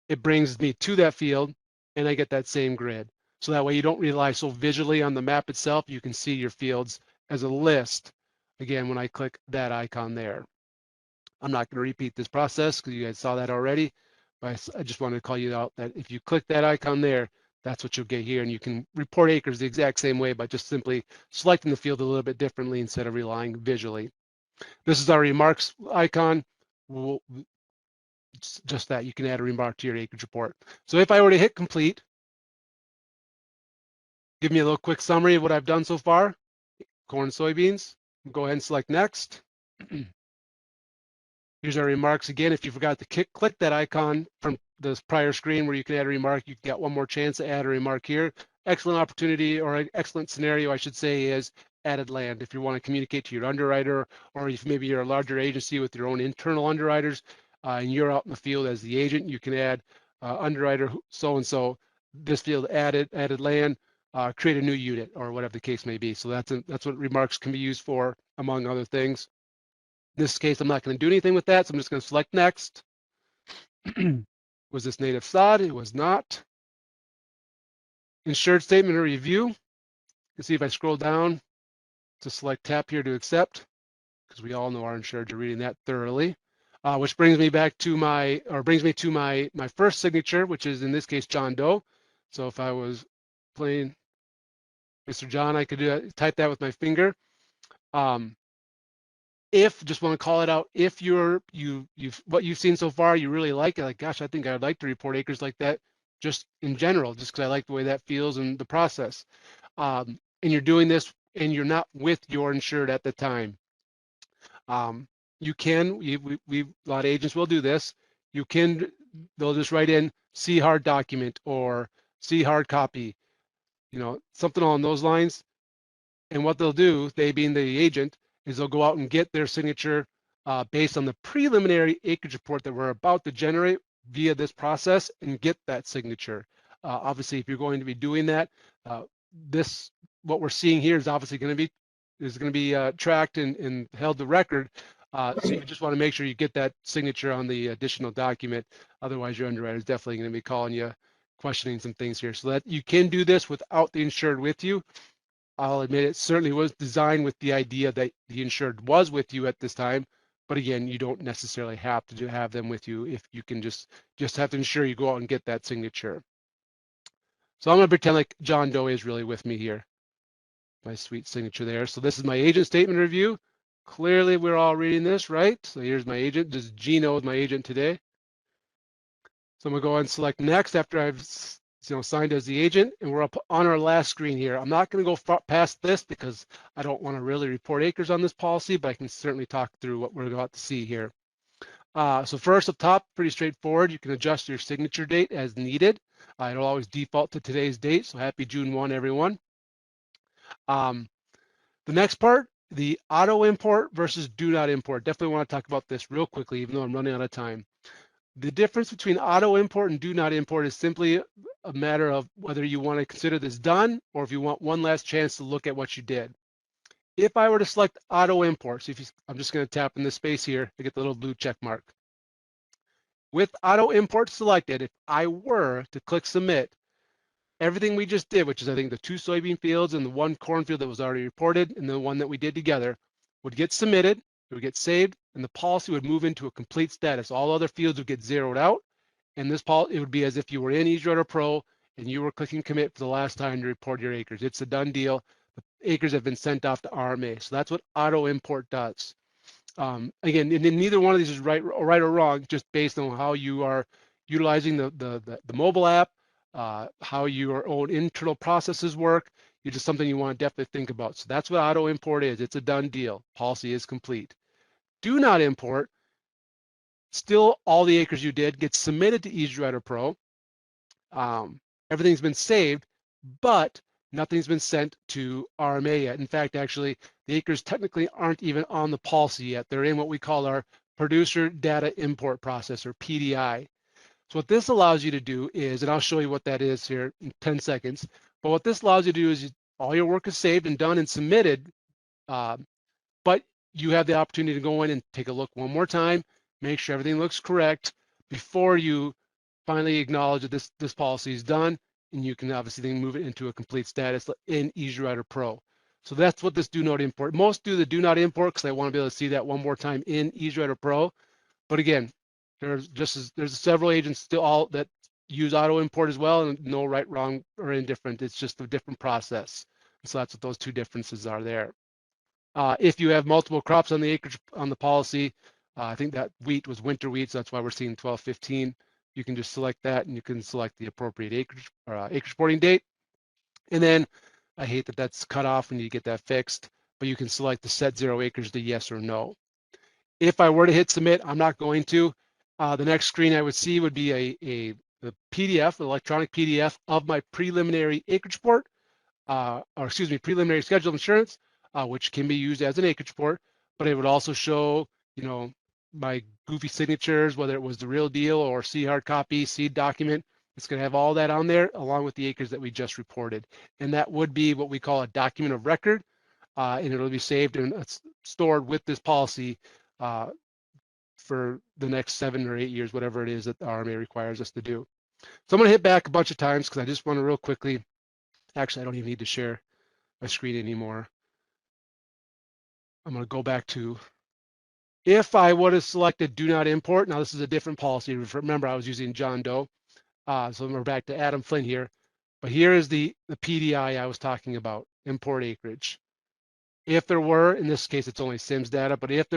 it brings me to that field and I get that same grid. So that way you don't rely so visually on the map itself. You can see your fields as a list. Again, when I click that icon there. I'm not going to repeat this process because you guys saw that already, but I just wanted to call you out that if you click that icon there, that's what you'll get here. And you can report acres the exact same way by just simply selecting the field a little bit differently instead of relying visually. This is our remarks icon. Just that you can add a remark to your acreage report. So if I were to hit complete, give me a little quick summary of what I've done so far. Corn, soybeans. Go ahead and select next. Here's our remarks again. If you forgot to click that icon from this prior screen where you can add a remark, you get one more chance to add a remark here. Excellent opportunity, or an excellent scenario, I should say, is added land. If you want to communicate to your underwriter, or if maybe you're a larger agency with your own internal underwriters, and you're out in the field as the agent, you can add underwriter so-and-so, this field added land, create a new unit, or whatever the case may be. So that's what remarks can be used for, among other things. In this case, I'm not going to do anything with that, so I'm just going to select next. Was this native sod? It was not. Insured statement of review. You can see if I scroll down to select tap here to accept, because we all know our insureds are reading that thoroughly. Which brings me back to my first signature, which is in this case John Doe. So if I was playing Mr. John, I could type that with my finger. If, just want to call it out, if what you've seen so far, you really like it, like, gosh, I think I'd like to report acres like that, just in general, just because I like the way that feels and the process. And you're doing this and you're not with your insured at the time. You can, a lot of agents will do this. They'll just write in see hard document or see hard copy, something along those lines. And what they'll do, they being the agent, is they'll go out and get their signature based on the preliminary acreage report that we're about to generate via this process and get that signature. Obviously, if you're going to be doing that, what we're seeing here is obviously going to be tracked and held to record. So you just want to make sure you get that signature on the additional document. Otherwise, your underwriter is definitely going to be calling you, questioning some things here. So that you can do this without the insured with you. I'll admit it certainly was designed with the idea that the insured was with you at this time. But again, you don't necessarily have to have them with you if you can just have to ensure you go out and get that signature. So I'm going to pretend like John Doe is really with me here. My sweet signature there. So this is my agent statement review. Clearly, we're all reading this, right? So here's my agent. Just Gino is my agent today. So I'm going to go ahead and select next after I've signed as the agent, and we're up on our last screen here. I'm not going to go past this because I don't want to really report acres on this policy, but I can certainly talk through what we're about to see here. So first up top, pretty straightforward. You can adjust your signature date as needed. It'll always default to today's date, so happy June 1, everyone. The next part, the auto import versus do not import. Definitely want to talk about this real quickly, even though I'm running out of time. The difference between auto import and do not import is simply a matter of whether you want to consider this done or if you want one last chance to look at what you did. If I were to select auto import, so I'm just going to tap in this space here to get the little blue check mark. With auto import selected, if I were to click submit, everything we just did, which is I think the 2 soybean fields and the 1 cornfield that was already reported and the one that we did together, would get submitted, it would get saved, and the policy would move into a complete status. All other fields would get zeroed out, and this policy, it would be as if you were in EasyWriter Pro and you were clicking commit for the last time to report your acres. It's a done deal. The acres have been sent off to RMA. So that's what auto import does. Again, and neither one of these is right or wrong, just based on how you are utilizing the mobile app, how your own internal processes work. It's just something you want to definitely think about. So that's what auto import is. It's a done deal. Policy is complete. Do not import. Still, all the acres you did get submitted to EasyWriter Pro. Everything's been saved, but nothing's been sent to RMA yet. In fact, actually, the acres technically aren't even on the policy yet. They're in what we call our producer data import process, or PDI. So what this allows you to do is, and I'll show you what that is here in 10 seconds, but what this allows you to do is all your work is saved and done and submitted, but you have the opportunity to go in and take a look one more time, make sure everything looks correct before you finally acknowledge that this policy is done, and you can obviously then move it into a complete status in EasyWriter Pro. So that's what this do not import. Most do the do not import because they want to be able to see that one more time in EasyWriter Pro. But again, there's several agents still all that use auto import as well, and no right, wrong, or indifferent. It's just a different process. So that's what those two differences are there. If you have multiple crops on the acreage on the policy, I think that wheat was winter wheat, so that's why we're seeing 12/15. You can just select that, and you can select the appropriate acreage reporting date. And then I hate that that's cut off when you get that fixed, but you can select the set 0 acres to yes or no. If I were to hit submit, I'm not going to. The next screen I would see would be a PDF, an electronic PDF of my preliminary acreage report, preliminary schedule of insurance, which can be used as an acreage report, but it would also show, my goofy signatures, whether it was the real deal or C hard copy, seed document. It's going to have all that on there along with the acres that we just reported. And that would be what we call a document of record, and it'll be saved and stored with this policy for the next 7 or 8 years, whatever it is that the RMA requires us to do. So I'm going to hit back a bunch of times because I just want to real quickly, actually, I don't even need to share my screen anymore. I'm going to go back to, if I would have selected do not import, now this is a different policy. Remember, I was using John Doe. So we're back to Adam Flynn here. But here is the PDI I was talking about, import acreage. If there were, in this case, it's only SIMS data, but if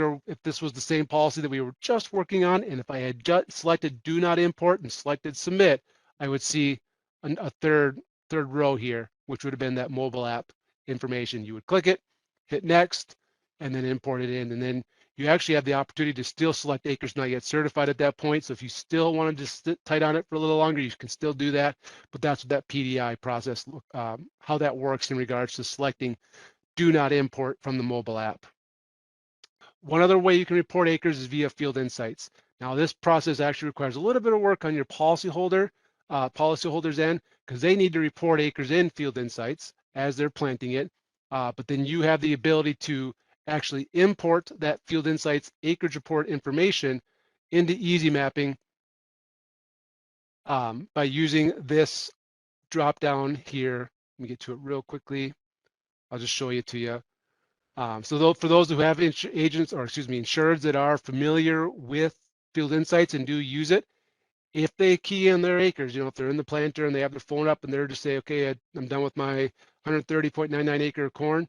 this was the same policy that we were just working on, and if I had just selected do not import and selected submit, I would see a third row here, which would have been that mobile app information. You would click it, hit next, and then import it in. And then you actually have the opportunity to still select acres not yet certified at that point. So if you still wanted to sit tight on it for a little longer, you can still do that. But that's what that PDI process, how that works in regards to selecting do not import from the mobile app. One other way you can report acres is via Field Insights. Now this process actually requires a little bit of work on your policyholder's end, because they need to report acres in Field Insights as they're planting it. But then you have the ability to actually import that Field Insights acreage report information into Easy Mapping by using this drop down here. Let me get to it real quickly. I'll just show it to you. So for those who have insureds that are familiar with Field Insights and do use it, if they key in their acres, if they're in the planter and they have their phone up and they're just say, okay, I'm done with my 130.99 acre corn,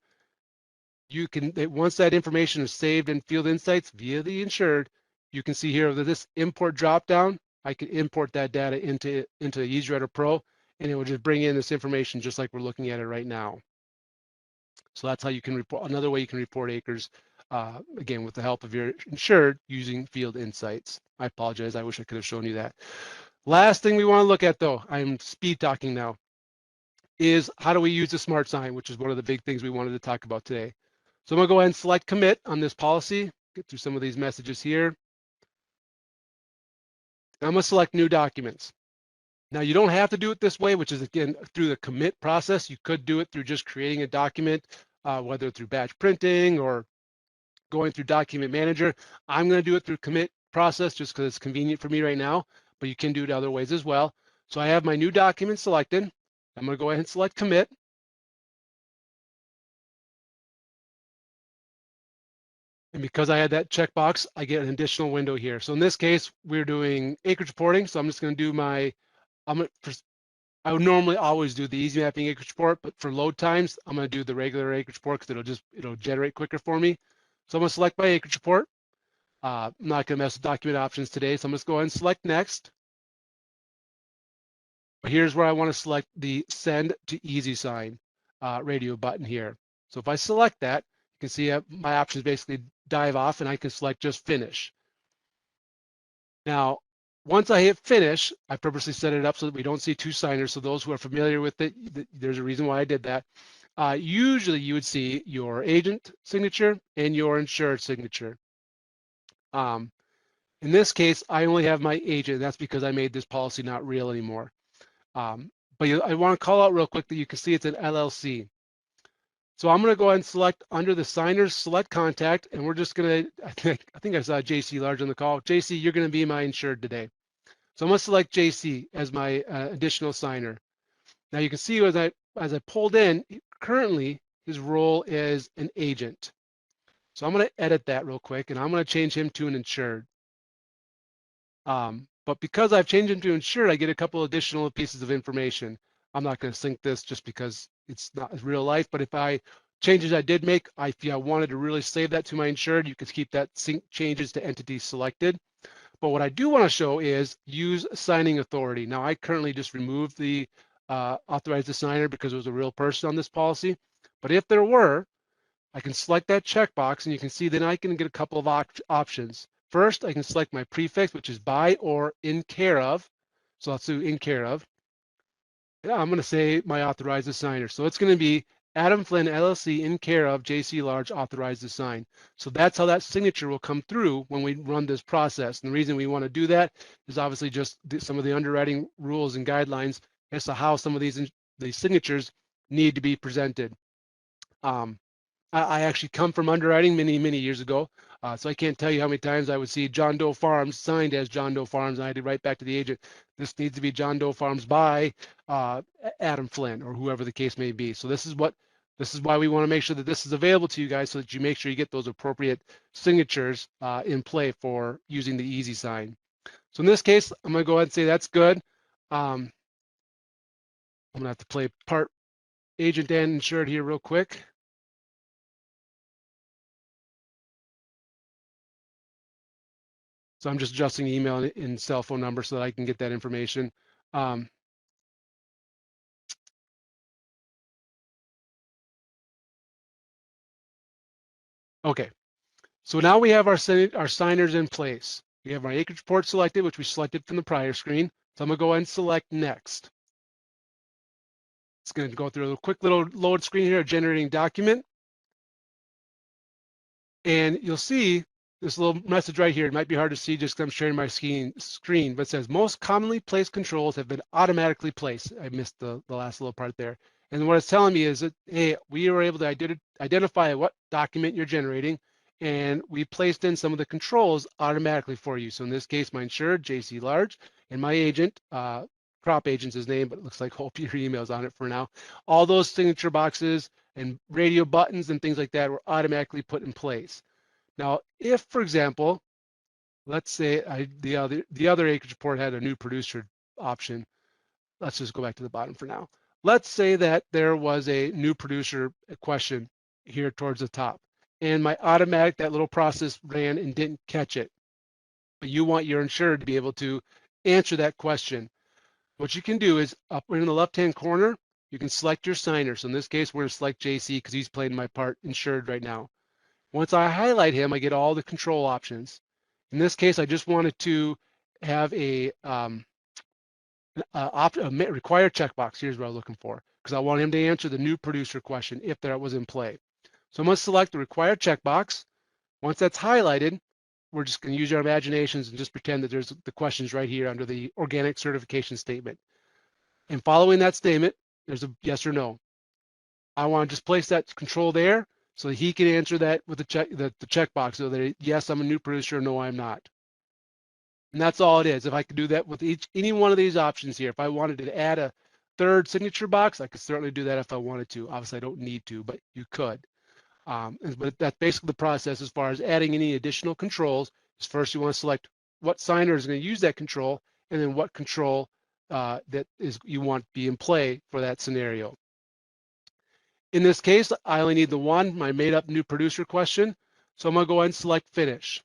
you can, once that information is saved in Field Insights via the insured, you can see here that this import drop down, I can import that data into EasyWriter Pro, and it will just bring in this information just like we're looking at it right now. So that's how you can report. Another way you can report acres, again, with the help of your insured using Field Insights. I apologize. I wish I could have shown you that. Last thing we want to look at, though, I'm speed talking now, is how do we use the SMARTsign, which is one of the big things we wanted to talk about today. So I'm going to go ahead and select commit on this policy, get through some of these messages here. I'm going to select new documents. Now, you don't have to do it this way, which is, again, through the commit process. You could do it through just creating a document, whether through batch printing or going through Document Manager. I'm going to do it through commit process just because it's convenient for me right now, but you can do it other ways as well. So I have my new document selected. I'm going to go ahead and select commit. And because I had that checkbox, I get an additional window here. So in this case, we're doing acreage reporting. So I'm just going to do my, I would normally always do the easy mapping acreage report, but for load times, I'm going to do the regular acreage report because it'll generate quicker for me. So I'm going to select my acreage report. I'm not going to mess with document options today, so I'm just going to go ahead and select next. But here's where I want to select the send to EASYsign radio button here. So if I select that, you can see my options basically dive off and I can select just finish. Now, once I hit finish, I purposely set it up so that we don't see two signers. So those who are familiar with it, there's a reason why I did that. Usually you would see your agent signature and your insured signature. In this case, I only have my agent. That's because I made this policy not real anymore. But I want to call out real quick that you can see it's an LLC. So I'm going to go ahead and select under the signers, select contact, and we're just going to, I think I saw JC Large on the call. JC, you're going to be my insured today. So I'm going to select JC as my additional signer. Now you can see as I pulled in, currently his role is an agent. So I'm going to edit that real quick, and I'm going to change him to an insured. But because I've changed him to insured, I get a couple additional pieces of information. I'm not going to sync this just because it's not real life, but if I changes I did make, if I wanted to really save that to my insured, you could keep that sync changes to entity selected. But what I do want to show is use signing authority. Now I currently just removed the authorized assigner because it was a real person on this policy. But if there were, I can select that checkbox and you can see then I can get a couple of options. First, I can select my prefix, which is by or in care of. So let's do in care of. Yeah, I'm going to say my authorized assigner. So it's going to be Adam Flynn, LLC, in care of JC Large, authorized to sign. So that's how that signature will come through when we run this process. And the reason we want to do that is obviously just some of the underwriting rules and guidelines as to how some of these signatures need to be presented. I actually come from underwriting many years ago, so I can't tell you how many times I would see John Doe Farms signed as John Doe Farms, and I had to write back to the agent, this needs to be John Doe Farms by Adam Flynn or whoever the case may be. So this is why we want to make sure that this is available to you guys so that you make sure you get those appropriate signatures in play for using the EASYsign. So in this case, I'm going to go ahead and say that's good. I'm going to have to play part agent and insured here real quick. So I'm just adjusting email and cell phone number so that I can get that information. Okay, so now we have our signers in place. We have our acreage report selected, which we selected from the prior screen. So I'm gonna go ahead and select next. It's gonna go through a quick little load screen here, generating document. And you'll see this little message right here. It might be hard to see just because I'm sharing my screen, but it says most commonly placed controls have been automatically placed. I missed the last little part there. And what it's telling me is that, hey, we were able to identify what document you're generating, and we placed in some of the controls automatically for you. So in this case, my insured, JC Large, and my agent, crop agent's his name, but it looks like Hope your email's on it for now. All those signature boxes and radio buttons and things like that were automatically put in place. Now, if, for example, let's say the other acreage report had a new producer option. Let's just go back to the bottom for now. Let's say that there was a new producer question here towards the top, and my automatic, that little process ran and didn't catch it. But you want your insured to be able to answer that question. What you can do is up in the left-hand corner, you can select your signer. So in this case, we're going to select JC because he's playing my part insured right now. Once I highlight him, I get all the control options. In this case, I just wanted to have a required checkbox. Here's what I'm looking for, because I want him to answer the new producer question if that was in play. So I'm going to select the required checkbox. Once that's highlighted, we're just going to use our imaginations and just pretend that there's the questions right here under the organic certification statement. And following that statement, there's a yes or no. I want to just place that control there so that he can answer that with the checkbox, so that yes, I'm a new producer, or no, I'm not. And that's all it is. If I could do that with any one of these options here, if I wanted to add a third signature box, I could certainly do that if I wanted to. Obviously, I don't need to, but you could. But that's basically the process as far as adding any additional controls. Is first you want to select what signer is going to use that control, and then what control that is you want to be in play for that scenario. In this case, I only need the one, my made up new producer question. So I'm going to go ahead and select finish.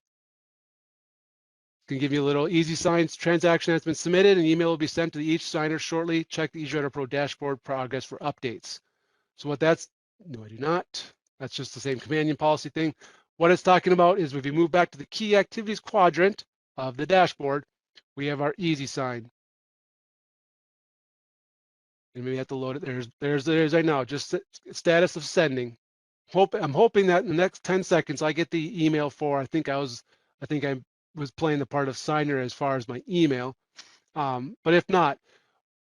Can give you a little EASYsuite transaction that's been submitted. An email will be sent to each signer shortly. Check the EasyWriter Pro dashboard progress for updates. So what that's, no, I do not. That's just the same companion policy thing. What it's talking about is if we move back to the key activities quadrant of the dashboard, we have our EasySign. And we have to load it. There's right now, just status of sending. I'm hoping that in the next 10 seconds I get the email for, I think I was playing the part of signer as far as my email. But if not,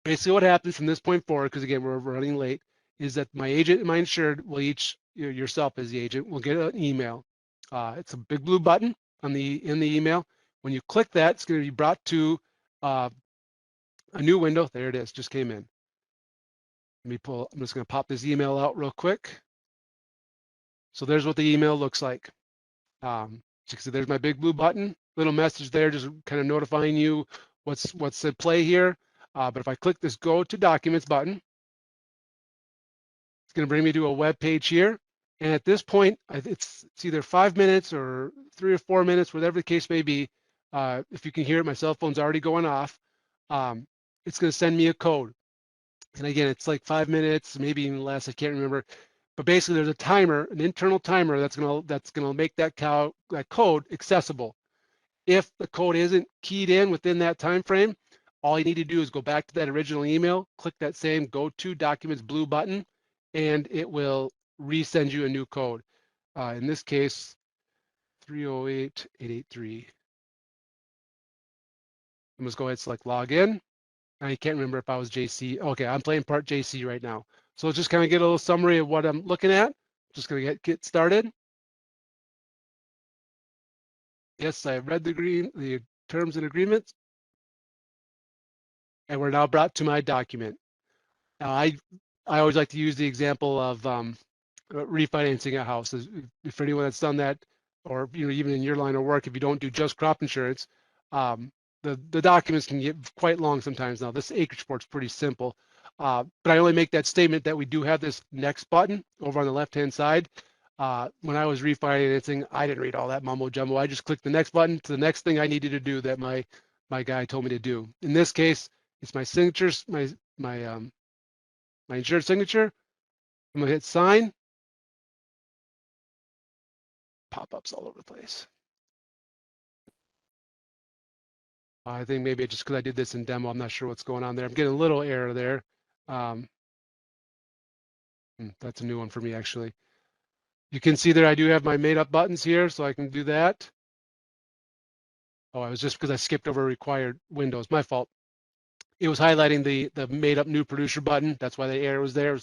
basically what happens from this point forward, because again, we're running late, is that my agent and my insured will each, yourself as the agent, will get an email. It's a big blue button in the email. When you click that, it's going to be brought to a new window. There it is, just came in. I'm just going to pop this email out real quick. So there's what the email looks like. So you can see there's my big blue button, little message there, just kind of notifying you what's at play here. But if I click this Go to Documents button, it's going to bring me to a web page here. And at this point, it's either 5 minutes or 3 or 4 minutes, whatever the case may be. If you can hear it, my cell phone's already going off. It's going to send me a code. And again, it's like 5 minutes, maybe even less, I can't remember. But basically there's a timer, an internal timer that's gonna make that code accessible. If the code isn't keyed in within that time frame, all you need to do is go back to that original email, click that same Go to Documents blue button, and it will resend you a new code. In this case, 308-883. I'm just go ahead and select login. I can't remember if I was JC. Okay, I'm playing part JC right now. So just kind of get a little summary of what I'm looking at. Just gonna get started. Yes, I read the terms and agreements, and we're now brought to my document. Now, I always like to use the example of refinancing a house. For anyone that's done that, or even in your line of work, if you don't do just crop insurance, the documents can get quite long sometimes. Now, this acreage report's pretty simple, but I only make that statement that we do have this next button over on the left-hand side. When I was refinancing, I didn't read all that mumbo jumbo. I just clicked the next button to the next thing I needed to do that my guy told me to do. In this case, it's my signatures, my insured signature. I'm gonna hit sign. Pop-ups all over the place. I think maybe just because I did this in demo, I'm not sure what's going on there. I'm getting a little error there. That's a new one for me, actually. You can see there I do have my made up buttons here, so I can do that. Oh, it was just because I skipped over required windows. My fault. It was highlighting the made up new producer button. That's why the error was there.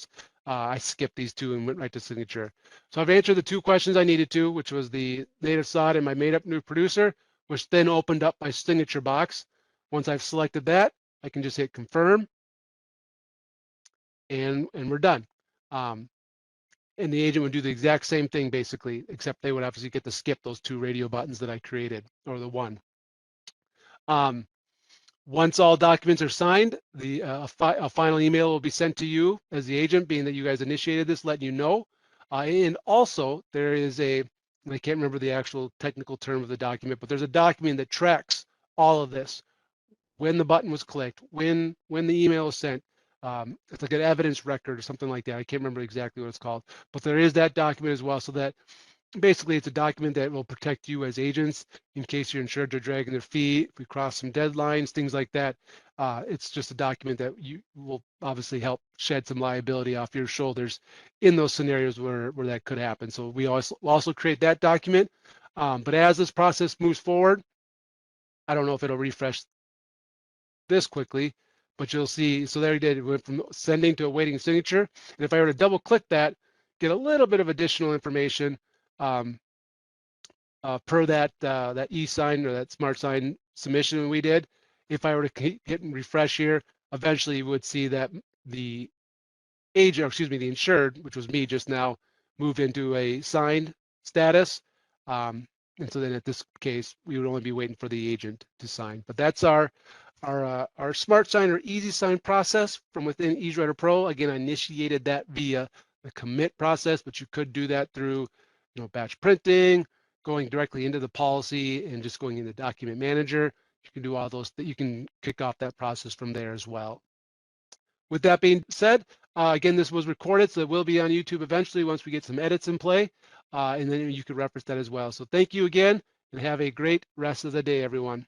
I skipped these two and went right to signature. So I've answered the two questions I needed to, which was the native sod and my made up new producer, which then opened up my signature box. Once I've selected that, I can just hit confirm, and we're done. And the agent would do the exact same thing basically, except they would obviously get to skip those two radio buttons that I created, or the one. Once all documents are signed, a final email will be sent to you as the agent, being that you guys initiated this, letting you know. And also there is I can't remember the actual technical term of the document, but there's a document that tracks all of this. when the button was clicked, when the email was sent. It's like an evidence record or something like that. I can't remember exactly what it's called, but there is that document as well, so that basically it's a document that will protect you as agents in case your insured are dragging their feet, if we cross some deadlines, things like that. It's just a document that you will obviously help shed some liability off your shoulders in those scenarios where that could happen. So we also create that document. But as this process moves forward, I don't know if it'll refresh this quickly, but you'll see, so there he did, it went from sending to awaiting signature. And if I were to double click that, get a little bit of additional information per that EASYsuite or that SMARTsign submission we did. If I were to hit and refresh here, eventually you would see that the agent, or excuse me, the insured, which was me just now, moved into a signed status. And so then at this case, we would only be waiting for the agent to sign. But that's our SMARTsign or EASYsign process from within EasyWriter Pro. Again, I initiated that via the commit process, but you could do that through, batch printing, going directly into the policy, and just going into document manager. You can do all those. You can kick off that process from there as well. With that being said, again, this was recorded, so it will be on YouTube eventually once we get some edits in play, and then you can reference that as well. So thank you again, and have a great rest of the day, everyone.